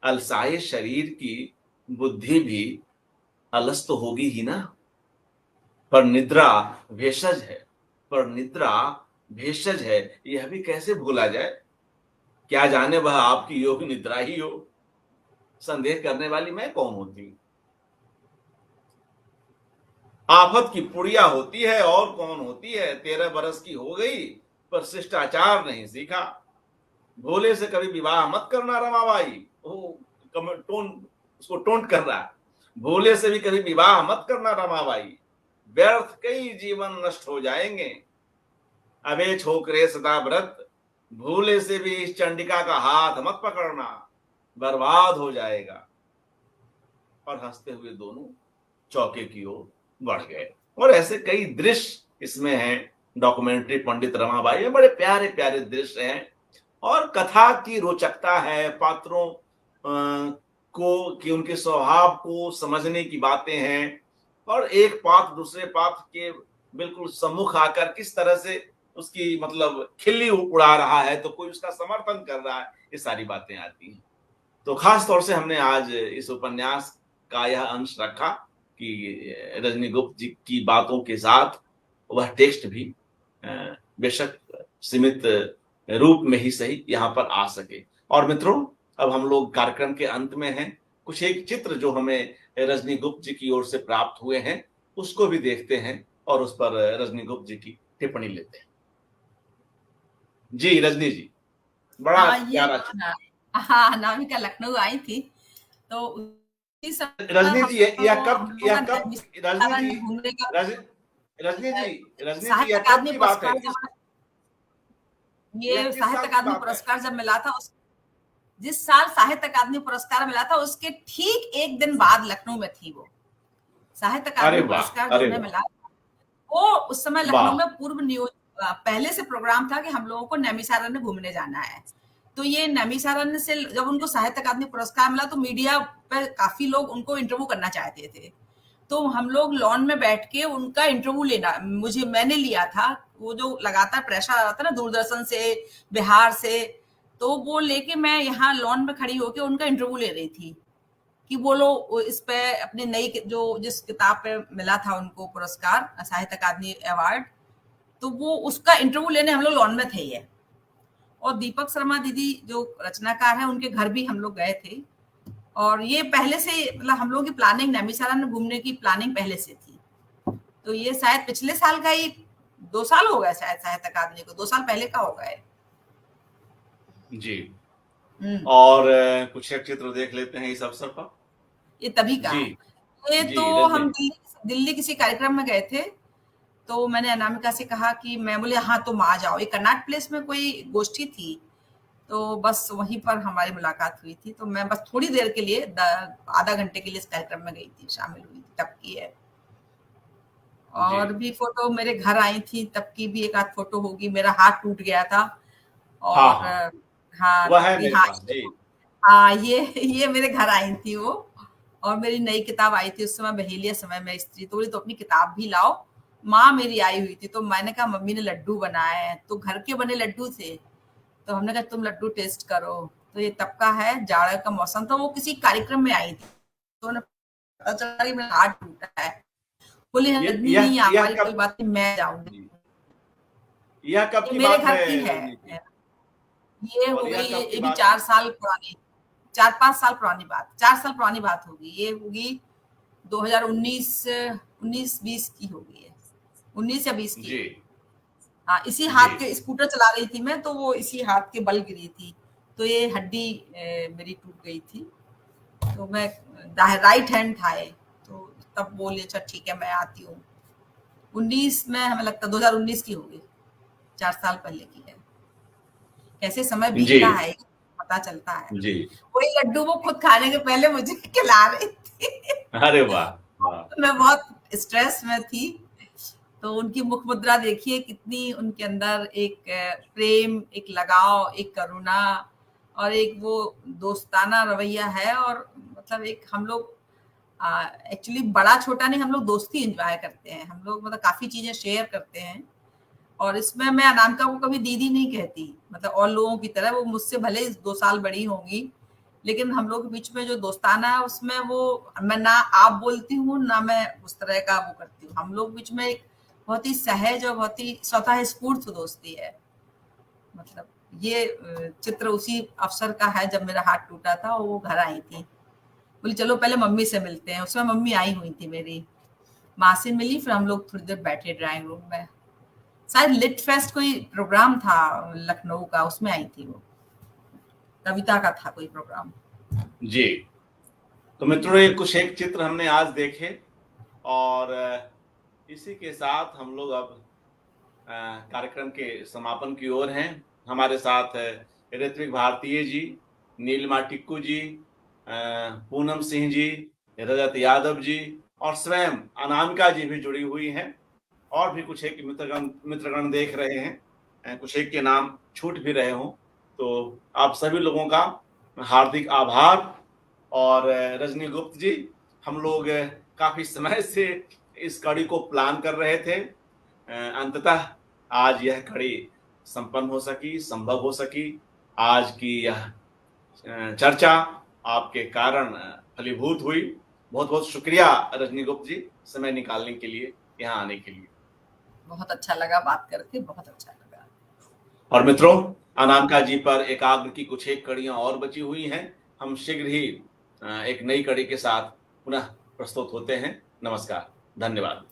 अलसाए शरीर की बुद्धि भी अलस तो होगी ही ना। पर निद्रा भेषज है, पर निद्रा भेषज है, यह भी कैसे भूला जाए। क्या जाने वह आपकी योग निद्रा ही हो। संदेह करने वाली मैं कौन होती हूं। आफत की पुड़िया होती है और कौन होती है। 13 बरस की हो गई पर शिष्टाचार नहीं सीखा। भोले से कभी विवाह मत करना रमाबाई। टोन उसको टोंट कर रहा है। भोले से भी कभी विवाह मत करना रमाबाई, व्यर्थ कई जीवन नष्ट हो जाएंगे। अबे छोकरे सदा व्रत, भूले से भी इस चंडिका का हाथ मत पकड़ना, बर्बाद हो जाएगा। और हंसते हुए दोनों चौके की ओर बढ़ गए। और ऐसे कई दृश्य इसमें हैं। डॉक्यूमेंट्री पंडित रमाबाई में बड़े प्यारे प्यारे दृश्य हैं, और कथा की रोचकता है, पात्रों को कि उनके स्वभाव को समझने की बातें हैं, और एक पात्र दूसरे पात्र के बिल्कुल सम्मुख आकर किस तरह से उसकी मतलब खिल्ली उड़ा रहा है, तो कोई उसका समर्थन कर रहा है, ये सारी बातें आती हैं। तो खास तौर से हमने आज इस उपन्यास का यह अंश रखा कि रजनी गुप्त जी की बातों के साथ वह टेक्स्ट भी बेशक सीमित रूप में ही सही यहाँ पर आ सके। और मित्रों, अब हम लोग कार्यक्रम के अंत में हैं। कुछ एक चित्र जो हमें रजनी गुप्त जी की ओर से प्राप्त हुए हैं, उसको भी देखते हैं और उस पर रजनी गुप्त जी की टिप्पणी लेते हैं। जी रजनी जी, बड़ा प्यारा चित्र। हाँ, अनामिका लखनऊ आई थी, तो उसी समय रजनी जी हम लोगों का रजनी जी घूमने का रजनी जी साहित्य यह कब अकादमी की बात है? पुरस्कार यह ये किस साहित्य साल की अकादमी बात है? पुरस्कार जब मिला था, जिस साल साहित्य अकादमी पुरस्कार मिला था उसके ठीक एक दिन बाद लखनऊ में थी वो। साहित्य अरे अकादमी वाह, पुरस्कार जो अरे उन्हें वाह, मिला, वो उस समय लखनऊ वाह। में पूर्व नियोजित पहले से प्रोग्राम था कि हम लोगों को नैमिषारण्य घूमने जाना है। तो ये नैमिषारण्य से जब उनको साहित्य अकादमी पुरस्कार मिला तो मीडिया पे काफी लोग उनको इंटरव्यू करना चाहते थे। तो हम लोग लॉन में बैठ के उनका इंटरव्यू लेना, मैंने लिया था। वो जो लगातार प्रेशर आ रहा था ना दूरदर्शन से, बिहार से, तो वो लेके मैं यहाँ लॉन में खड़ी होके उनका इंटरव्यू ले रही थी कि वो लोग इस पे अपनी नई जो जिस किताब पे मिला था उनको पुरस्कार, साहित्य अकादमी अवार्ड, तो वो उसका इंटरव्यू लेने हम लोग लॉन में थे ये। और दीपक शर्मा दीदी जो रचनाकार है, उनके घर भी हम लोग गए थे। और ये पहले से मतलब हम लोगों की प्लानिंग, नैमिषारण्य घूमने की प्लानिंग पहले से थी। तो ये शायद पिछले साल का ही 2 साल हो गए शायद साहित्य अकादमी को, 2 साल पहले का होगा है। जी। और कुछ एक चित्र देख लेते हैं इस अवसर पर। ये तभी का जी, है। ये जी, तो रजनी। हम दिल्ली किसी कार्यक्रम में गए थे, तो मैंने अनामिका से कहा कि मैं बोले हाँ तुम आ जाओ। एक कनॉट प्लेस में कोई गोष्ठी थी, तो बस वहीं पर हमारी मुलाकात हुई थी। तो मैं बस थोड़ी देर के लिए आधा घंटे के लिए इस कार्यक्रम में गई थी, शामिल हुई थी, तब की है। जी। और भी फोटो मेरे घर आई थी, तब की भी एक आध फोटो होगी। मेरा हाथ टूट गया था, हाँ, और हाँ, हाँ वह तब है की, मेरे हाँ पास। जी, हाँ ये मेरे घर आई थी वो। और मेरी नई किताब आई थी उस समय, बहेलिया समय में स्त्री। तो बोली तो अपनी किताब भी लाओ। माँ मेरी आई हुई थी, तो मैंने कहा मम्मी ने लड्डू बनाए हैं, तो घर के बने लड्डू थे। तो हमने कहा तुम लड्डू टेस्ट करो। तो ये तब का है, जाड़े का मौसम था, वो किसी कार्यक्रम में आई थी, तो उन्हें पता चला कि मेरा हाथ टूटा है। बोली हड्डी नहीं, यह हमारी कोई कब बात नहीं, मैं जाऊंगी। जी, यह कब ये की मेरे बात घर है की है, रजनी जी? ये हो और यह गई, कब की ये भी बात है? 4 साल पुरानी, 4-5 साल पुरानी बात, 4 साल पुरानी बात होगी, ये होगी 2019 19-20 की होगी है, 19 या 20 की। जी हाँ, इसी जी हाथ के स्कूटर चला रही थी मैं, तो वो इसी हाथ के बल गिरी थी, तो ये हड्डी मेरी टूट गई थी। तो मैं राइट हैंड था ये, तो तब बोले अच्छा ठीक है मैं आती हूँ। 19 में हमें लगता है 2019 की होगी, 4 साल पहले की है। कैसे समय जी बीतता है पता चलता है। जी। वही लड्डू वो खुद खाने के पहले मुझे खिला रही थी। अरे वाह वाह। मैं बहुत स्ट्रेस में थी, तो उनकी मुख मुद्रा देखिए कितनी उनके अंदर एक प्रेम, एक लगाव, एक करुणा और एक वो दोस्ताना रवैया है। और मतलब एक हम लोग एक्चुअली बड़ा छोटा नहीं, हम लोग दोस्ती एंजॉय करते हैं, हम लोग मतलब काफी चीजें शेयर करते हैं। और इसमें मैं अनामिका को कभी दीदी नहीं कहती, मतलब और लोगों की तरह, वो मुझसे भले 2 साल बड़ी होंगी, लेकिन हम लोग के बीच में जो दोस्ताना है उसमें वो मैं ना आप बोलती हूँ ना मैं उस तरह का वो करती हूँ। हम लोग बीच में एक बहुत ही सहज और बहुत ही स्वतः स्फूर्त दोस्ती है। मतलब ये चित्र उसी अवसर का है जब मेरा हाथ टूटा था और वो घर आई थी, बोली चलो पहले मम्मी से मिलते हैं। उसमें मम्मी आई हुई थी मेरी, माँ से मिली, फिर हम लोग थोड़ी देर बैठे ड्राइंग रूम में, शायद लिट फेस्ट कोई प्रोग्राम था लखनऊ का, उसमें आई थी वो, कविता का था कोई प्रोग्राम। जी। तो मित्रों ये कुछ एक चित्र हमने आज देखे और इसी के साथ हम लोग अब कार्यक्रम के समापन की ओर हैं। हमारे साथ ऋत्विक भारतीय जी, नीलिमा टिक्कू जी, पूनम सिंह जी, रजत यादव जी और स्वयं अनामिका जी भी जुड़ी हुई हैं। और भी कुछ एक मित्रगण देख रहे हैं, कुछ एक के नाम छूट भी रहे हों, तो आप सभी लोगों का हार्दिक आभार। और रजनी गुप्त जी, हम लोग काफी समय से इस कड़ी को प्लान कर रहे थे, अंततः आज यह कड़ी संपन्न हो सकी, संभव हो सकी। आज की यह चर्चा आपके कारण फलीभूत हुई। बहुत बहुत शुक्रिया रजनी गुप्त जी, समय निकालने के लिए, यहाँ आने के लिए। बहुत अच्छा लगा बात करके, बहुत अच्छा लगा। और मित्रों, अनामिका जी पर एकाग्र की कुछ एक कड़ियां और बची हुई हैं। हम शीघ्र ही एक नई कड़ी के साथ पुनः प्रस्तुत होते हैं। नमस्कार, धन्यवाद।